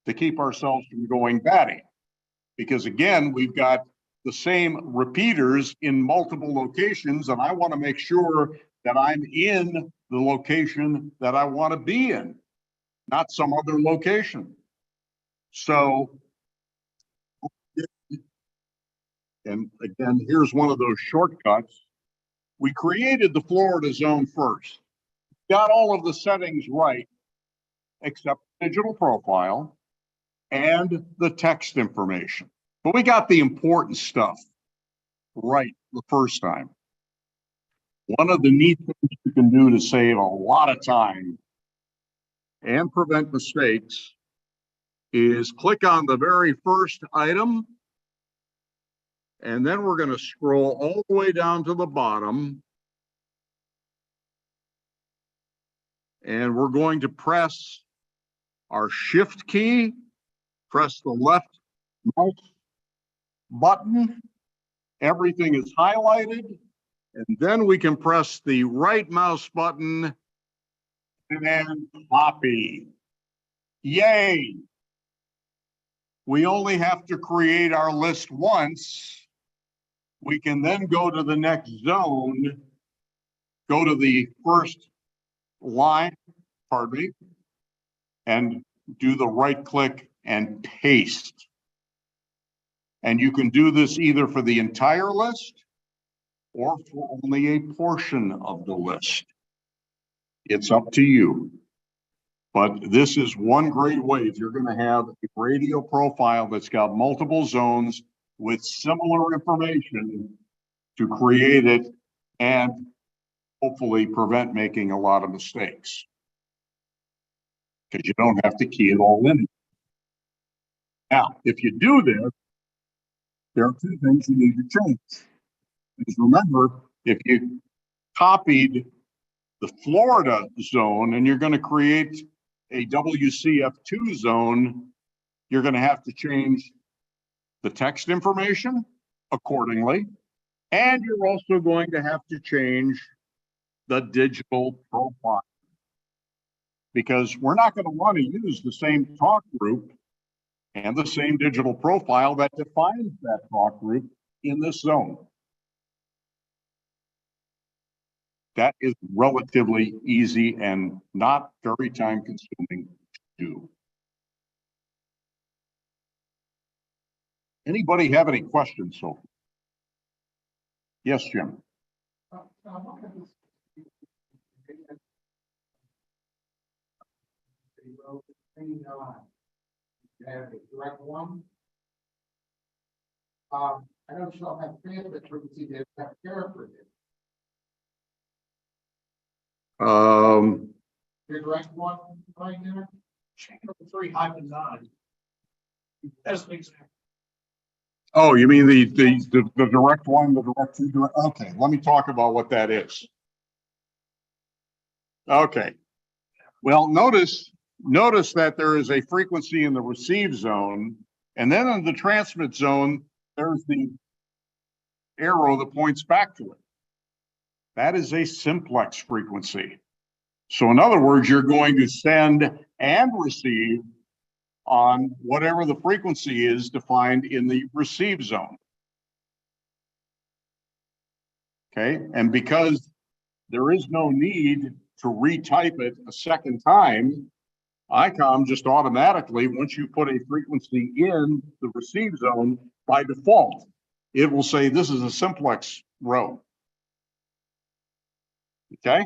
To keep ourselves from going batty. Because again, we've got the same repeaters in multiple locations, and I want to make sure that I'm in the location that I want to be in. not some other location. So, and again, here's one of those shortcuts. We created the Florida zone first, got all of the settings right, except digital profile and the text information. But we got the important stuff right the first time. One of the neat things you can do to save a lot of time and prevent mistakes is click on the very first item, and then we're going to scroll all the way down to the bottom, and we're going to press our shift key, press the left mouse button, everything is highlighted, and then we can press the right mouse button and then copy. Yay! We only have to create our list once. We can then go to the next zone, go to the first line, pardon me, and do the right click and paste. And you can do this either for the entire list or for only a portion of the list. It's up to you. But this is one great way if you're going to have a radio profile that's got multiple zones with similar information to create it and hopefully prevent making a lot of mistakes. Because you don't have to key it all in. Now, if you do this, there are two things you need to change. Because remember, if you copied the Florida zone and you're going to create a WCF2 zone, you're going to have to change the text information accordingly. And you're also going to have to change the digital profile. Because we're not going to want to use the same talk group and the same digital profile that defines that talk group in this zone. That is relatively easy and not very time consuming to do. Anybody have any questions so far? Yes, Jim. Have a direct one. I know she'll have transmit frequency that have character in it. Your direct one right there. 3-9. That's an example. Oh, you mean the direct one, the direct two direct? Okay, let me talk about what that is. Okay. Well, notice that there is a frequency in the receive zone, and then in the transmit zone, there's the arrow that points back to it. That is a simplex frequency. So in other words, you're going to send and receive on whatever the frequency is defined in the receive zone. Okay, and because there is no need to retype it a second time, ICOM just automatically, once you put a frequency in the receive zone, by default, it will say this is a simplex row. Okay?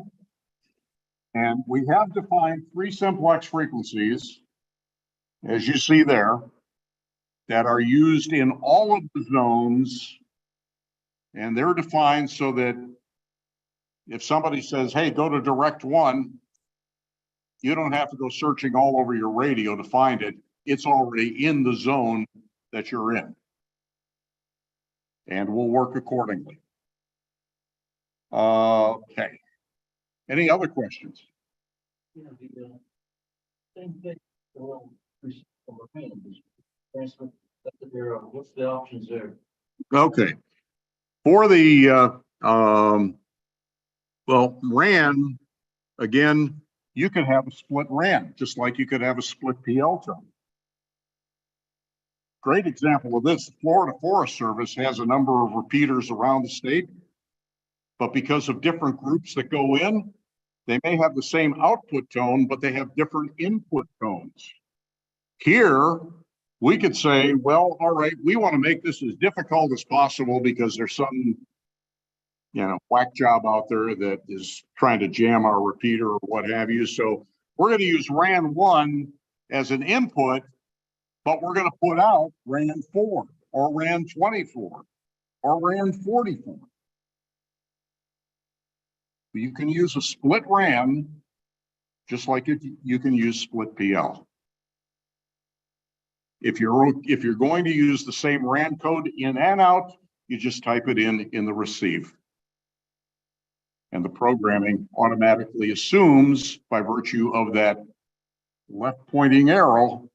And we have defined 3 simplex frequencies, as you see there, that are used in all of the zones. And they're defined so that if somebody says, hey, go to direct one, you don't have to go searching all over your radio to find it. It's already in the zone that you're in. And we'll work accordingly. Okay. Any other questions? Yeah, the same thing. What's the options there? Okay. For the well, RAN, again, you could have a split RAN, just like you could have a split PL tone. Great example of this, Florida Forest Service has a number of repeaters around the state, but because of different groups that go in, They may have the same output tone, but they have different input tones. Here, we could say, well, all right, we want to make this as difficult as possible because there's some, whack job out there that is trying to jam our repeater or what have you. So we're going to use RAN 1 as an input, but we're going to put out RAN 4 or RAN 24 or RAN 44. You can use a split RAN just like you can use split PL. If you're going to use the same RAN code in and out, you just type it in the receive. And the programming automatically assumes, by virtue of that left pointing arrow,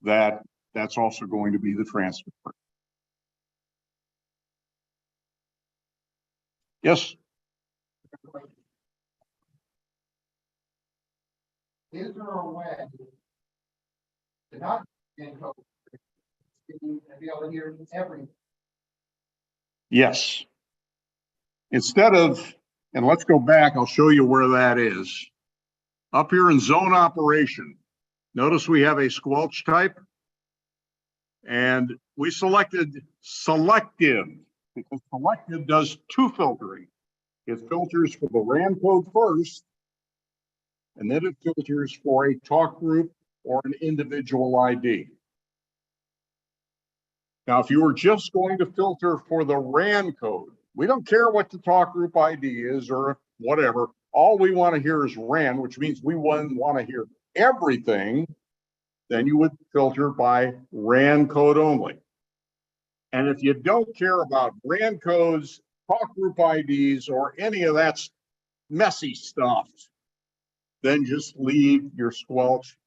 that that's also going to be the transmitter. Yes? Is there a way to not encode and be able to hear everything? Yes. Instead of, and let's go back, I'll show you where that is. Up here in zone operation, notice we have a squelch type, and we selected selective because selective does two filtering. It filters for the RAN code first, and then it filters for a talk group or an individual ID. Now, if you were just going to filter for the RAN code, we don't care what the talk group ID is or whatever. All we want to hear is RAN, which means we wouldn't want to hear everything. Then you would filter by RAN code only. And if you don't care about RAN codes, talk group IDs, or any of that messy stuff, then just leave your squelch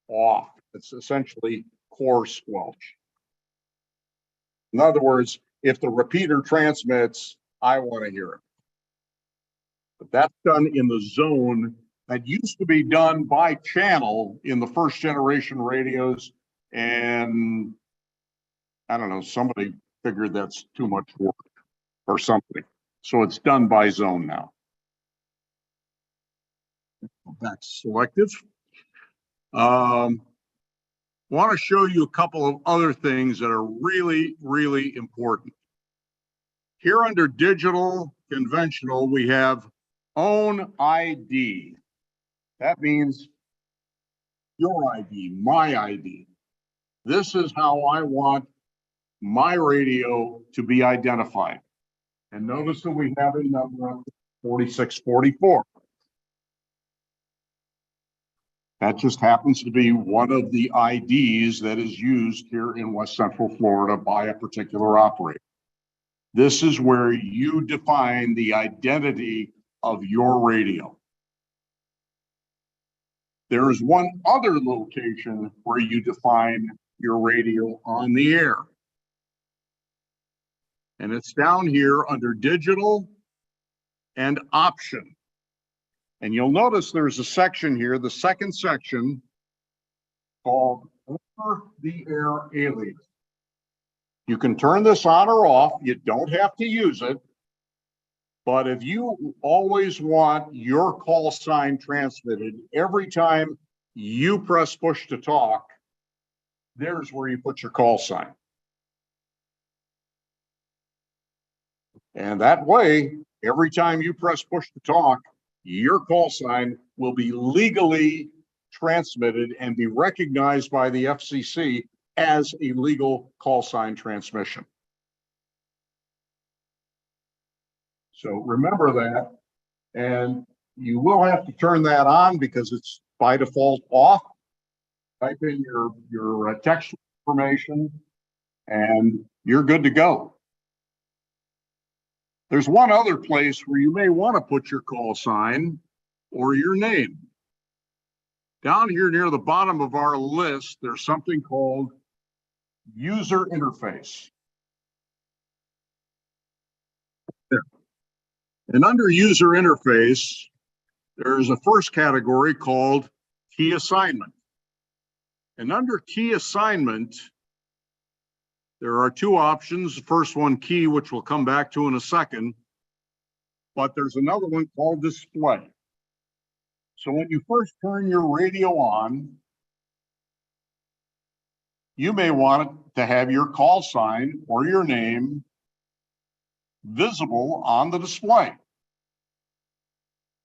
off. It's essentially core squelch. In other words, if the repeater transmits, I want to hear it. But that's done in the zone. That used to be done by channel in the first generation radios. And I don't know, somebody figured that's too much work or something. So it's done by zone now. That's selective. Want to show you a couple of other things that are really, really important. Here under digital conventional, we have own ID. That means your ID, my ID. This is how I want my radio to be identified. And notice that we have a number of 4644. That just happens to be one of the IDs that is used here in West Central Florida by a particular operator. This is where you define the identity of your radio. There is one other location where you define your radio on the air. And it's down here under digital and option. And you'll notice there's a section here, the second section, called over the air alias. You can turn this on or off. You don't have to use it. But if you always want your call sign transmitted every time you press push to talk, there's where you put your call sign. And that way, every time you press push to talk, your call sign will be legally transmitted and be recognized by the FCC as a legal call sign transmission. So remember that, and you will have to turn that on because it's by default off. Type in your text information and you're good to go. There's one other place where you may want to put your call sign or your name. Down here near the bottom of our list, there's something called user interface. There. And under user interface, there's a first category called key assignment. And under key assignment, there are two options. The first one, key, which we'll come back to in a second, but there's another one called display. So when you first turn your radio on, you may want to have your call sign or your name visible on the display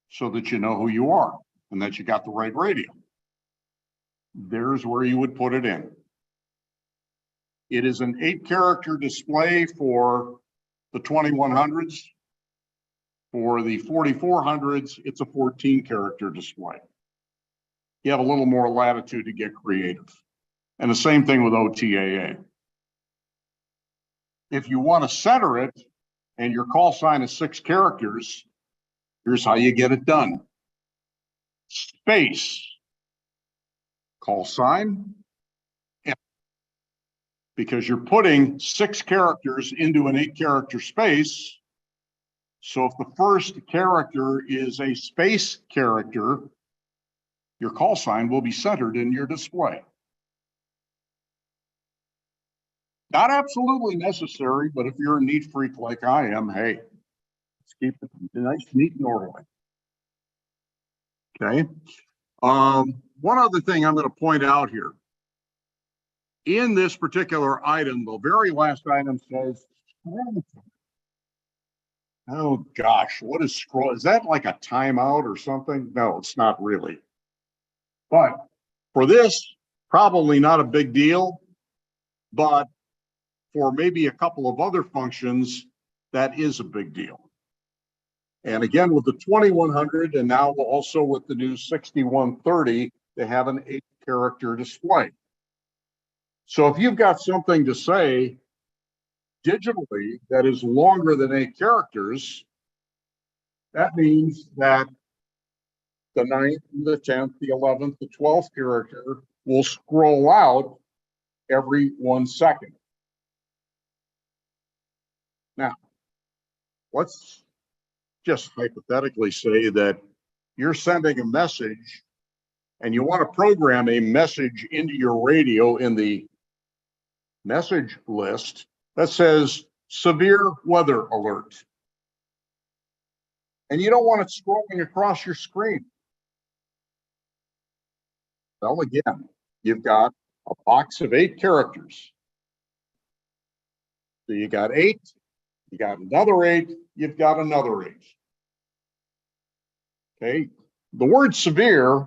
so that you know who you are and that you got the right radio. There's where you would put it in. It is an 8-character display for the 2100s. For the 4400s, it's a 14-character display. You have a little more latitude to get creative. And the same thing with OTAA. If you want to center it and your call sign is 6 characters, here's how you get it done. Space, call sign, F. Because you're putting 6 characters into an 8-character space. So if the first character is a space character, your call sign will be centered in your display. Not absolutely necessary, but if you're a neat freak like I am, hey, let's keep it nice, neat, and orderly. Okay. One other thing I'm going to point out here. In this particular item, the very last item says, oh gosh, what is scroll? Is that like a timeout or something? No, it's not really. But for this, probably not a big deal. But for maybe a couple of other functions, that is a big deal. And again, with the 2100 and now also with the new 6130, they have an 8-character display. So if you've got something to say digitally that is longer than 8 characters, that means that the 9th, the 10th, the 11th, the 12th character will scroll out every 1 second. Now, let's just hypothetically say that you're sending a message and you want to program a message into your radio in the message list that says severe weather alert. And you don't want it scrolling across your screen. Well, again, you've got a box of 8 characters. So you got 8, you got another 8, you've got another 8. Okay, the word severe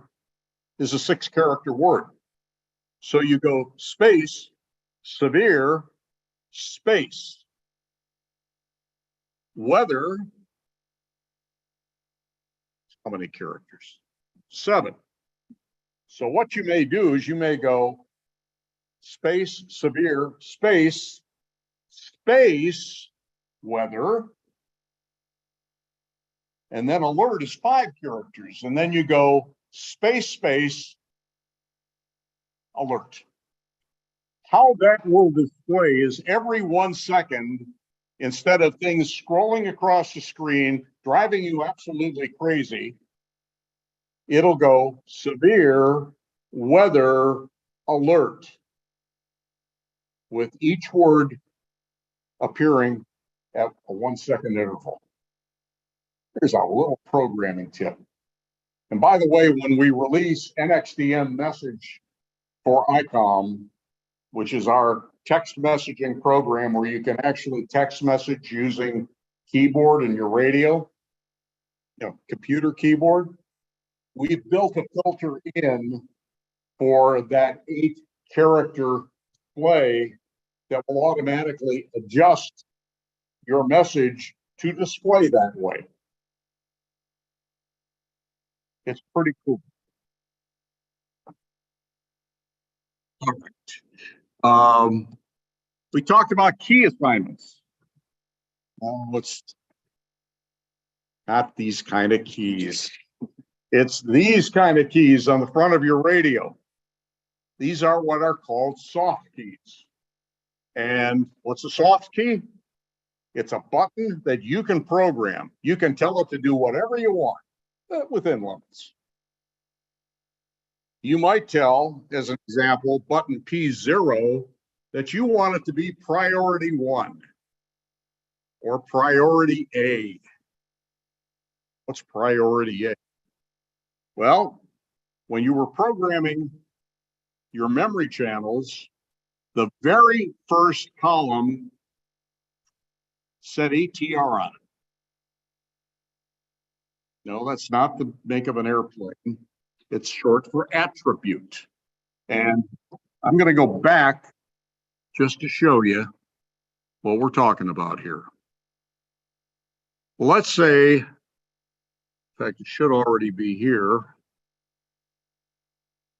is a 6-character word. So you go space, severe, space. Weather, how many characters? 7. So what you may do is you may go space, severe, space, space, weather, and then alert is 5 characters. And then you go space, space, alert. How that will display is every 1 second, instead of things scrolling across the screen, driving you absolutely crazy, it'll go severe weather alert with each word appearing at a 1 second interval. There's a little programming tip. And by the way, when we release NXDM message for ICOM, which is our text messaging program where you can actually text message using keyboard in your radio, computer keyboard, we've built a filter in for that 8-character display that will automatically adjust your message to display that way. It's pretty cool. All right. We talked about key assignments. It's not these kind of keys. It's these kind of keys on the front of your radio. These are what are called soft keys. And what's a soft key? It's a button that you can program. You can tell it to do whatever you want within limits. You might tell, as an example, button P0 that you want it to be priority 1 or priority A. What's priority A? Well, when you were programming your memory channels, the very first column said ATR on it. No, that's not the make of an airplane. It's short for attribute. And I'm going to go back just to show you what we're talking about here. Well, let's say, in fact, it should already be here,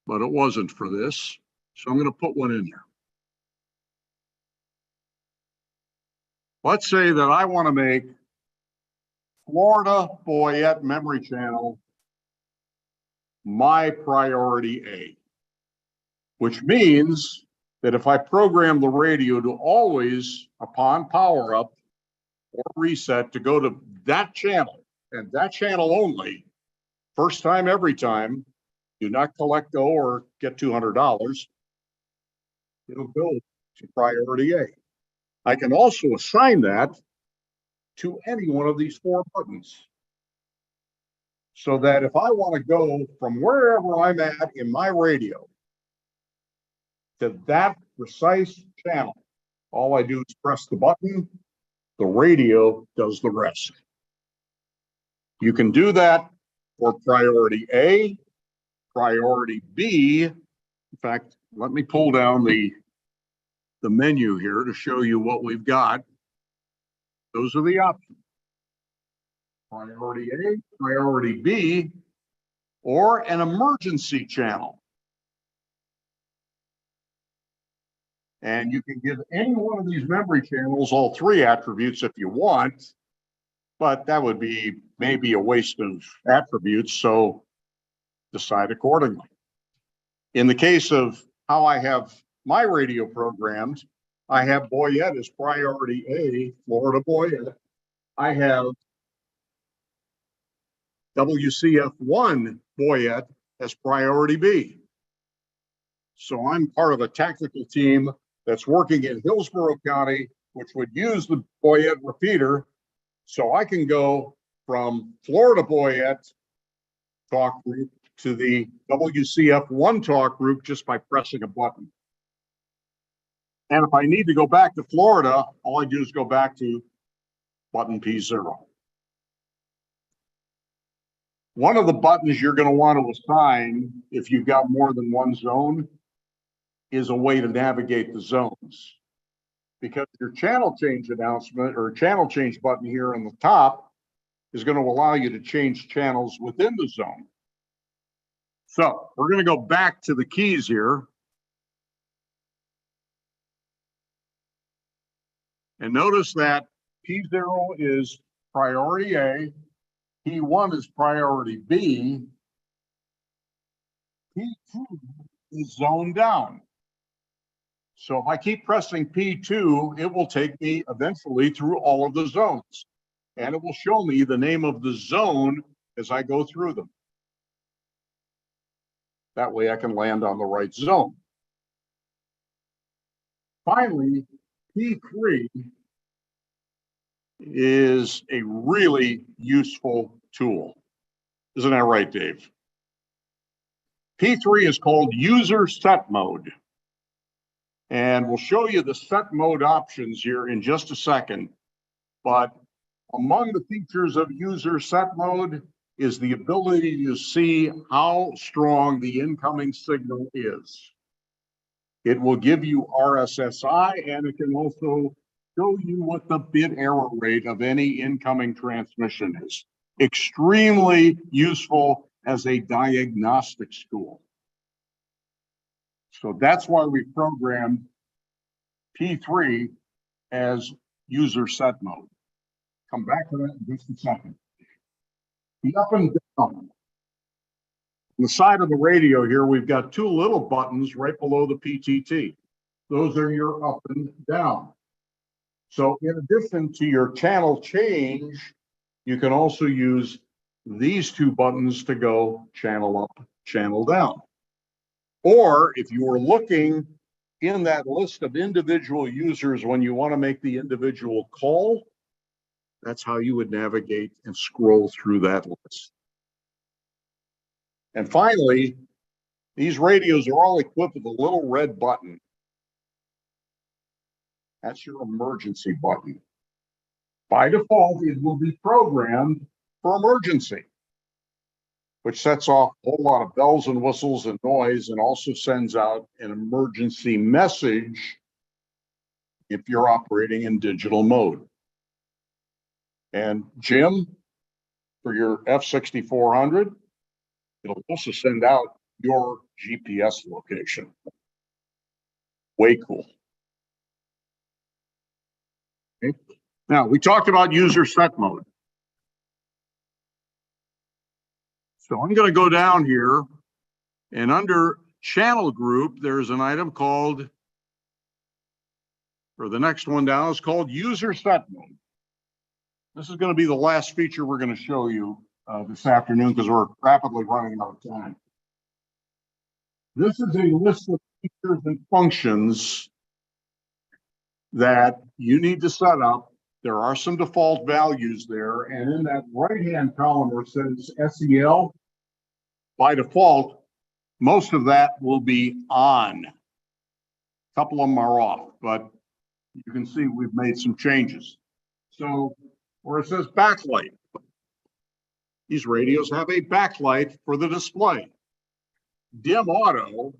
but it wasn't for this. So I'm going to put one in there. Let's say that I want to make Florida Boyette memory channel my priority A, which means that if I program the radio to always, upon power up or reset, to go to that channel and that channel only, first time, every time, do not collect go or get $200, it'll go to priority A. I can also assign that to any one of these four buttons. So that if I want to go from wherever I'm at in my radio to that precise channel, all I do is press the button, the radio does the rest. You can do that for priority A, priority B. In fact, let me pull down the menu here to show you what we've got. Those are the options. Priority A, priority B, or an emergency channel. And you can give any one of these memory channels all three attributes if you want, but that would be maybe a waste of attributes, so decide accordingly. In the case of how I have my radio programmed, I have Boyette as priority A, Florida Boyette. I have WCF1 Boyette as priority B. So I'm part of a tactical team that's working in Hillsborough County, which would use the Boyette repeater. So I can go from Florida Boyette talk group to the WCF1 talk group just by pressing a button. And if I need to go back to Florida, all I do is go back to button P0. One of the buttons you're going to want to assign, if you've got more than one zone, is a way to navigate the zones. Because your channel change announcement or channel change button here on the top is going to allow you to change channels within the zone. So we're going to go back to the keys here. And notice that P0 is priority A, P1 is priority B, P2 is zoned down. So if I keep pressing P2, it will take me eventually through all of the zones. And it will show me the name of the zone as I go through them. That way I can land on the right zone. Finally, P3 is a really useful tool. Isn't that right, Dave? P3 is called user set mode. And we'll show you the set mode options here in just a second. But among the features of user set mode is the ability to see how strong the incoming signal is. It will give you RSSI, and it can also show you what the bit error rate of any incoming transmission is. Extremely useful as a diagnostics tool. So that's why we programmed P3 as user set mode. Come back to that in just a second. The up and down. On the side of the radio here, we've got two little buttons right below the PTT. Those are your up and down. So in addition to your channel change, you can also use these two buttons to go channel up, channel down. Or if you were looking in that list of individual users when you want to make the individual call, that's how you would navigate and scroll through that list. And finally, these radios are all equipped with a little red button. That's your emergency button. By default, it will be programmed for emergency, which sets off a whole lot of bells and whistles and noise, and also sends out an emergency message if you're operating in digital mode. And Jim, for your F6400, it'll also send out your GPS location. Way cool. Okay. Now, we talked about user set mode. So I'm going to go down here, and under channel group, there's an item called, or the next one down is called user set mode. This is going to be the last feature we're going to show you this afternoon because we're rapidly running out of time. This is a list of features and functions that you need to set up. There are some default values there, and in that right-hand column where it says SEL, by default, most of that will be on. A couple of them are off, but you can see we've made some changes. So where it says backlight, these radios have a backlight for the display. Dim auto,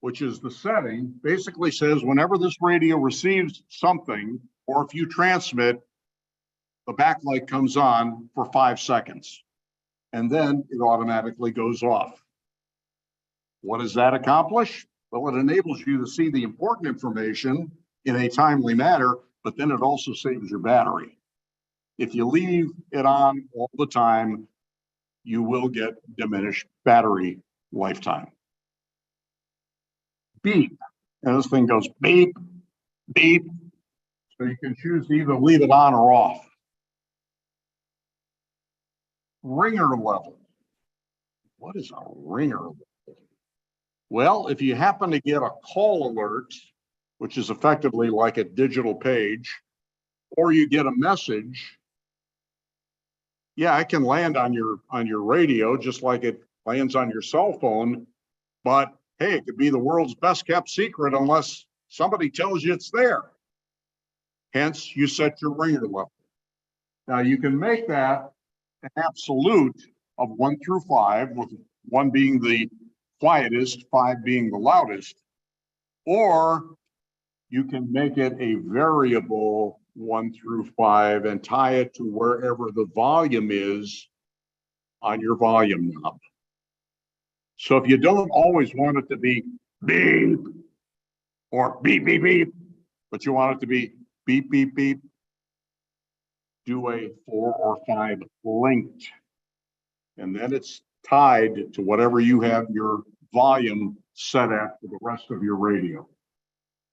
which is the setting, basically says whenever this radio receives something, or if you transmit, the backlight comes on for 5 seconds, and then it automatically goes off. What does that accomplish? Well, it enables you to see the important information in a timely manner, but then it also saves your battery. If you leave it on all the time, you will get diminished battery lifetime. Beep, and this thing goes beep, beep. So you can choose to either leave it on or off. Ringer level. What is a ringer level? Well, if you happen to get a call alert, which is effectively like a digital page, or you get a message, yeah, it can land on your radio just like it lands on your cell phone, but hey, it could be the world's best kept secret unless somebody tells you it's there. Hence, you set your ringer level. Now, you can make that an absolute of 1 through 5, with 1 being the quietest, 5 being the loudest, or you can make it a variable 1 through 5 and tie it to wherever the volume is on your volume knob. So if you don't always want it to be beep or beep, beep, beep, but you want it to be beep, beep, beep, do a 4 or 5 linked. And then it's tied to whatever you have your volume set at for the rest of your radio.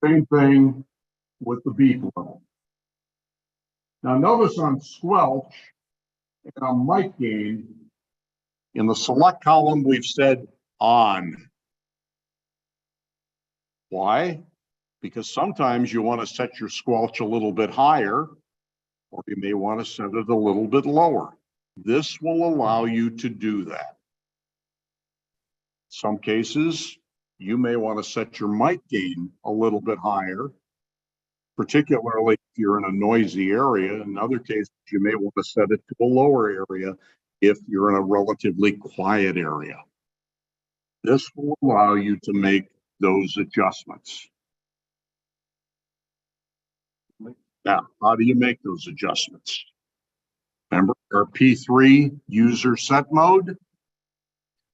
Same thing with the beep level. Now notice on squelch and on mic gain, in the select column, we've said on. Why? Because sometimes you want to set your squelch a little bit higher, or you may want to set it a little bit lower. This will allow you to do that. Some cases, you may want to set your mic gain a little bit higher, particularly if you're in a noisy area. In other cases, you may want to set it to a lower area if you're in a relatively quiet area. This will allow you to make those adjustments. Now, how do you make those adjustments? Remember our P3 user set mode?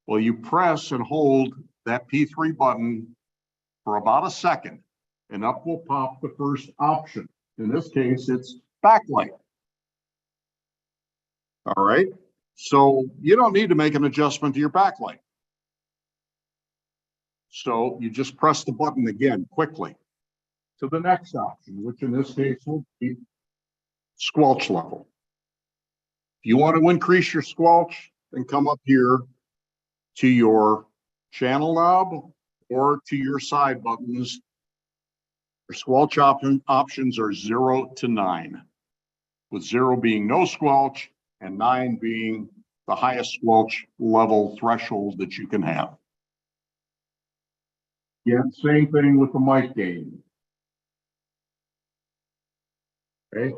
Well, you press and hold that P3 button for about a second, and up will pop the first option. In this case, it's backlight. All right, so you don't need to make an adjustment to your backlight. So you just press the button again quickly to the next option, which in this case will be squelch level. If you want to increase your squelch, then come up here to your channel knob or to your side buttons. Your squelch options are 0 to 9, with 0 being no squelch and 9 being the highest squelch level threshold that you can have. Again, same thing with the mic gain. Okay.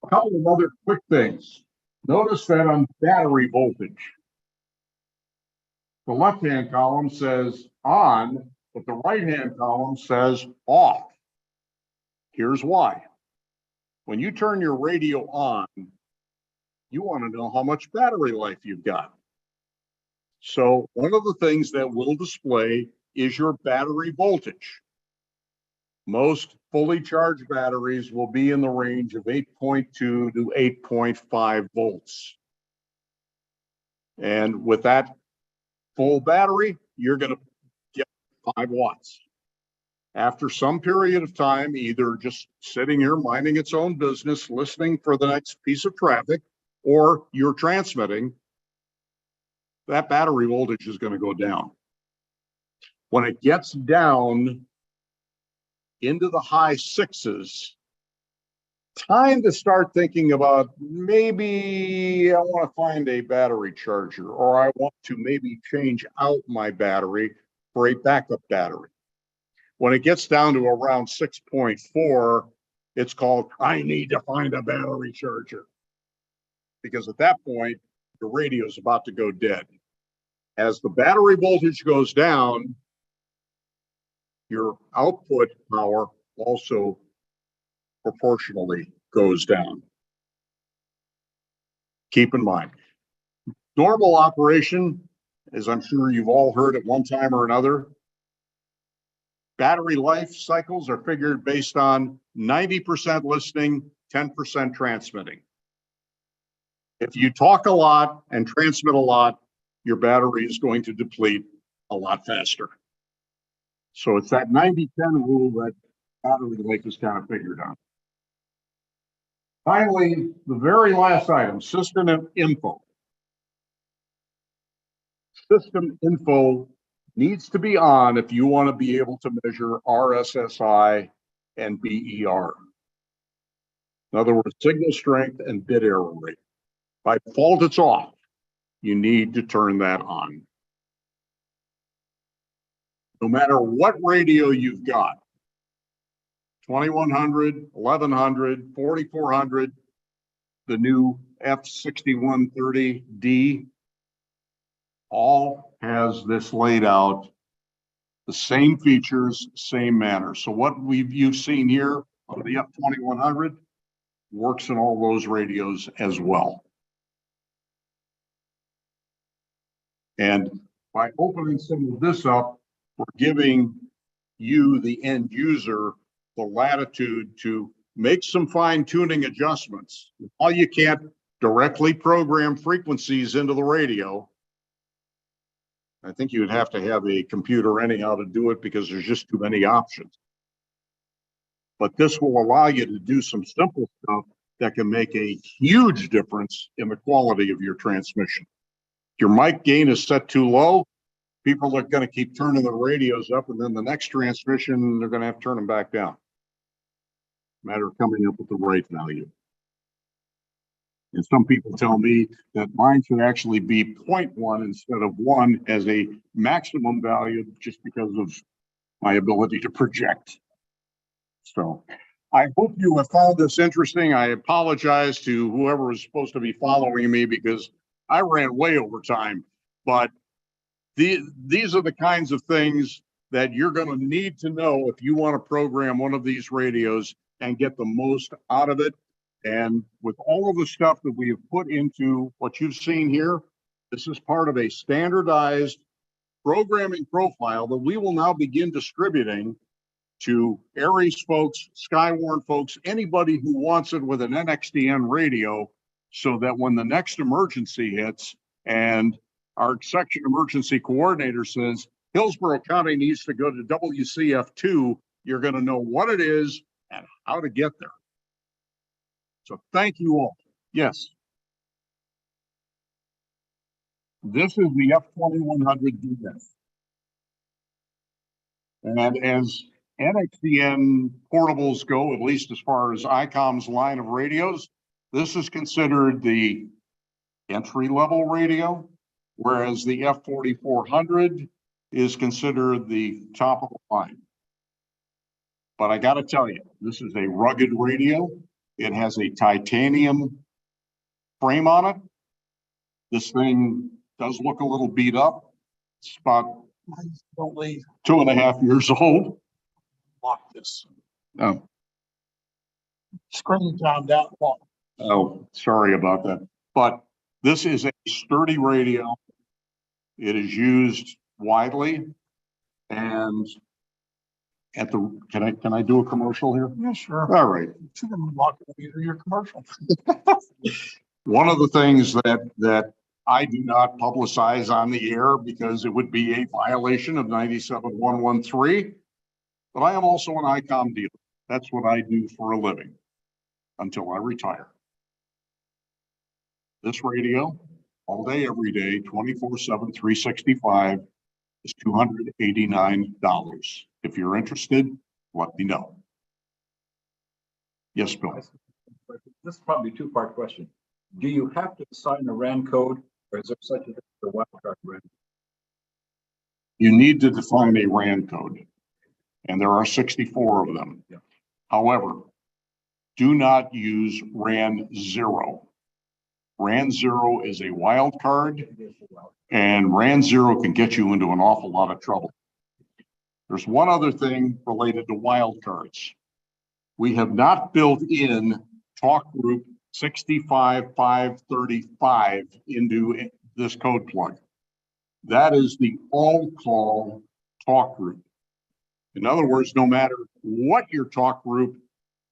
A couple of other quick things. Notice that on battery voltage, the left-hand column says on, but the right-hand column says off. Here's why. When you turn your radio on, you want to know how much battery life you've got. So one of the things that will display is your battery voltage. Most fully charged batteries will be in the range of 8.2 to 8.5 volts. And with that full battery, you're going to get 5 watts. After some period of time, either just sitting here minding its own business, listening for the next piece of traffic, or you're transmitting, that battery voltage is going to go down. When it gets down into the high 6s, time to start thinking about maybe I want to find a battery charger, or I want to maybe change out my battery for a backup battery. When it gets down to around 6.4, it's called, I need to find a battery charger. Because at that point, the radio is about to go dead. As the battery voltage goes down, your output power also proportionally goes down. Keep in mind, normal operation, as I'm sure you've all heard at one time or another, battery life cycles are figured based on 90% listening, 10% transmitting. If you talk a lot and transmit a lot, your battery is going to deplete a lot faster. So it's that 90-10 rule that battery life is kind of figured on. Finally, the very last item, system info. System info needs to be on if you want to be able to measure RSSI and BER. In other words, signal strength and bit error rate. By default, it's off. You need to turn that on. No matter what radio you've got, 2100, 1100, 4400, the new F6130D, all has this laid out, the same features, same manner. So what you've seen here on the F2100 works in all those radios as well. And by opening some of this up, we're giving you, the end user, the latitude to make some fine tuning adjustments. While you can't directly program frequencies into the radio, I think you'd have to have a computer anyhow to do it because there's just too many options. But this will allow you to do some simple stuff that can make a huge difference in the quality of your transmission. If your mic gain is set too low, people are going to keep turning the radios up, and then the next transmission, they're going to have to turn them back down. Matter of coming up with the right value. And some people tell me that mine should actually be 0.1 instead of 1 as a maximum value just because of my ability to project. So I hope you have found this interesting. I apologize to whoever was supposed to be following me because I ran way over time, but these are the kinds of things that you're going to need to know if you want to program one of these radios and get the most out of it. And with all of the stuff that we have put into what you've seen here, this is part of a standardized programming profile that we will now begin distributing to Aries folks, Skywarn folks, anybody who wants it with an NXDN radio, so that when the next emergency hits and our section emergency coordinator says Hillsborough County needs to go to WCF2, you're going to know what it is and how to get there. So thank you all. Yes. This is the F2100DS. And as NXDN portables go, at least as far as ICOM's line of radios, this is considered the entry-level radio, whereas the F4400 is considered the top of the line. But I got to tell you, this is a rugged radio. It has a titanium frame on it. This thing does look a little beat up. It's about Don't leave. 2.5 years old. Lock this. Oh, Screen timed out. Lock. oh, sorry about that. But this is a sturdy radio. It is used widely. And at the, can I do a commercial here? Yeah, sure. All right. You can lock it either your commercial. One of the things that I do not publicize on the air because it would be a violation of 97.113, but I am also an ICOM dealer. That's what I do for a living until I retire. This radio, all day, every day, 24/7, 365, is $289. If you're interested, let me know. Yes, Bill. This is probably a two-part question. Do you have to assign a RAN code, or is there such a thing as a wildcard RAN? You need to define a RAN code, and there are 64 of them. Yeah. However, do not use RAN 0. RAN 0 is a wild card, and RAN 0 can get you into an awful lot of trouble. There's one other thing related to wildcards. We have not built in talk group 65535 into this code plug. That is the all call talk group. In other words, no matter what your talk group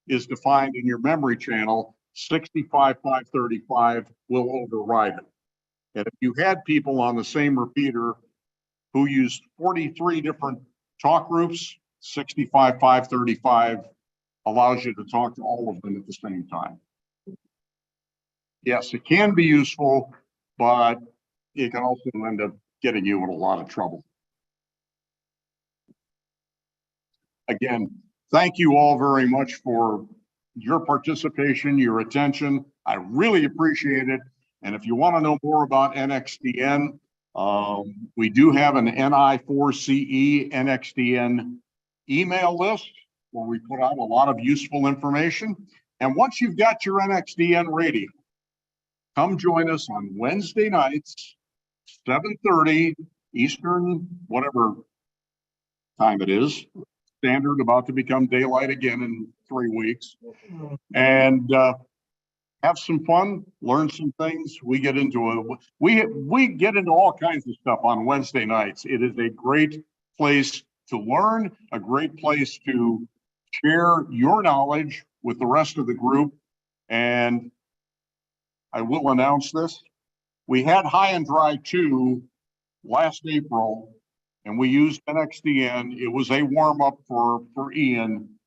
is defined in your memory channel, 65535 will override it. And if you had people on the same repeater who used 43 different talk groups, 65535 allows you to talk to all of them at the same time. Yes, it can be useful, but it can also end up getting you in a lot of trouble. Again, thank you all very much for your participation, your attention. I really appreciate it. And if you want to know more about NXDN, we do have an NI4CE NXDN email list where we put out a lot of useful information. And once you've got your NXDN radio, come join us on Wednesday nights, 7:30 Eastern, whatever time it is, standard, about to become daylight again in 3 weeks. And have some fun, learn some things. We get into we get into all kinds of stuff on Wednesday nights. It is a great place to learn, a great place to share your knowledge with the rest of the group. And I will announce this. We had High and Dry 2 last April, and we used NXDN. It was a warm-up for Ian.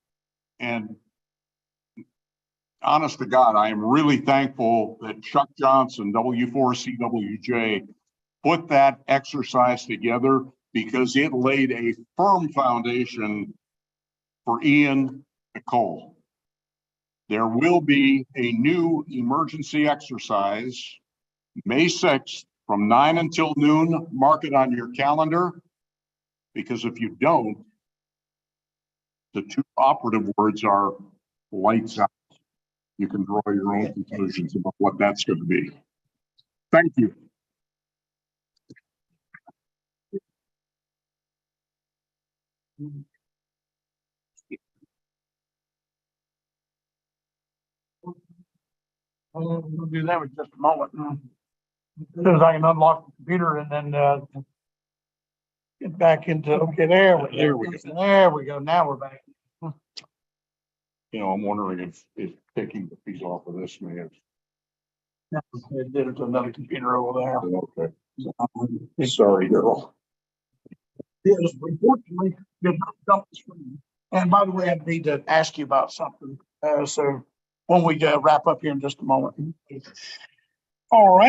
And honest to God, I am really thankful that Chuck Johnson, W4CWJ, put that exercise together because it laid a firm foundation for Ian Nicole. There will be a new emergency exercise May 6th from 9 until noon. Mark it on your calendar, because if you don't, the two operative words are lights out. You can draw your own conclusions about what that's going to be. Thank you. We'll do that in just a moment. As soon as I can unlock the computer and then get back into, okay, there we go. There we go. Now we're back. You know, I'm wondering if taking the piece off of this may have. It did it to another computer over there. Okay. Sorry, Darrell. Yes, unfortunately, did not dump the screen. And by the way, I need to ask you about something. So when we wrap up here in just a moment. All right.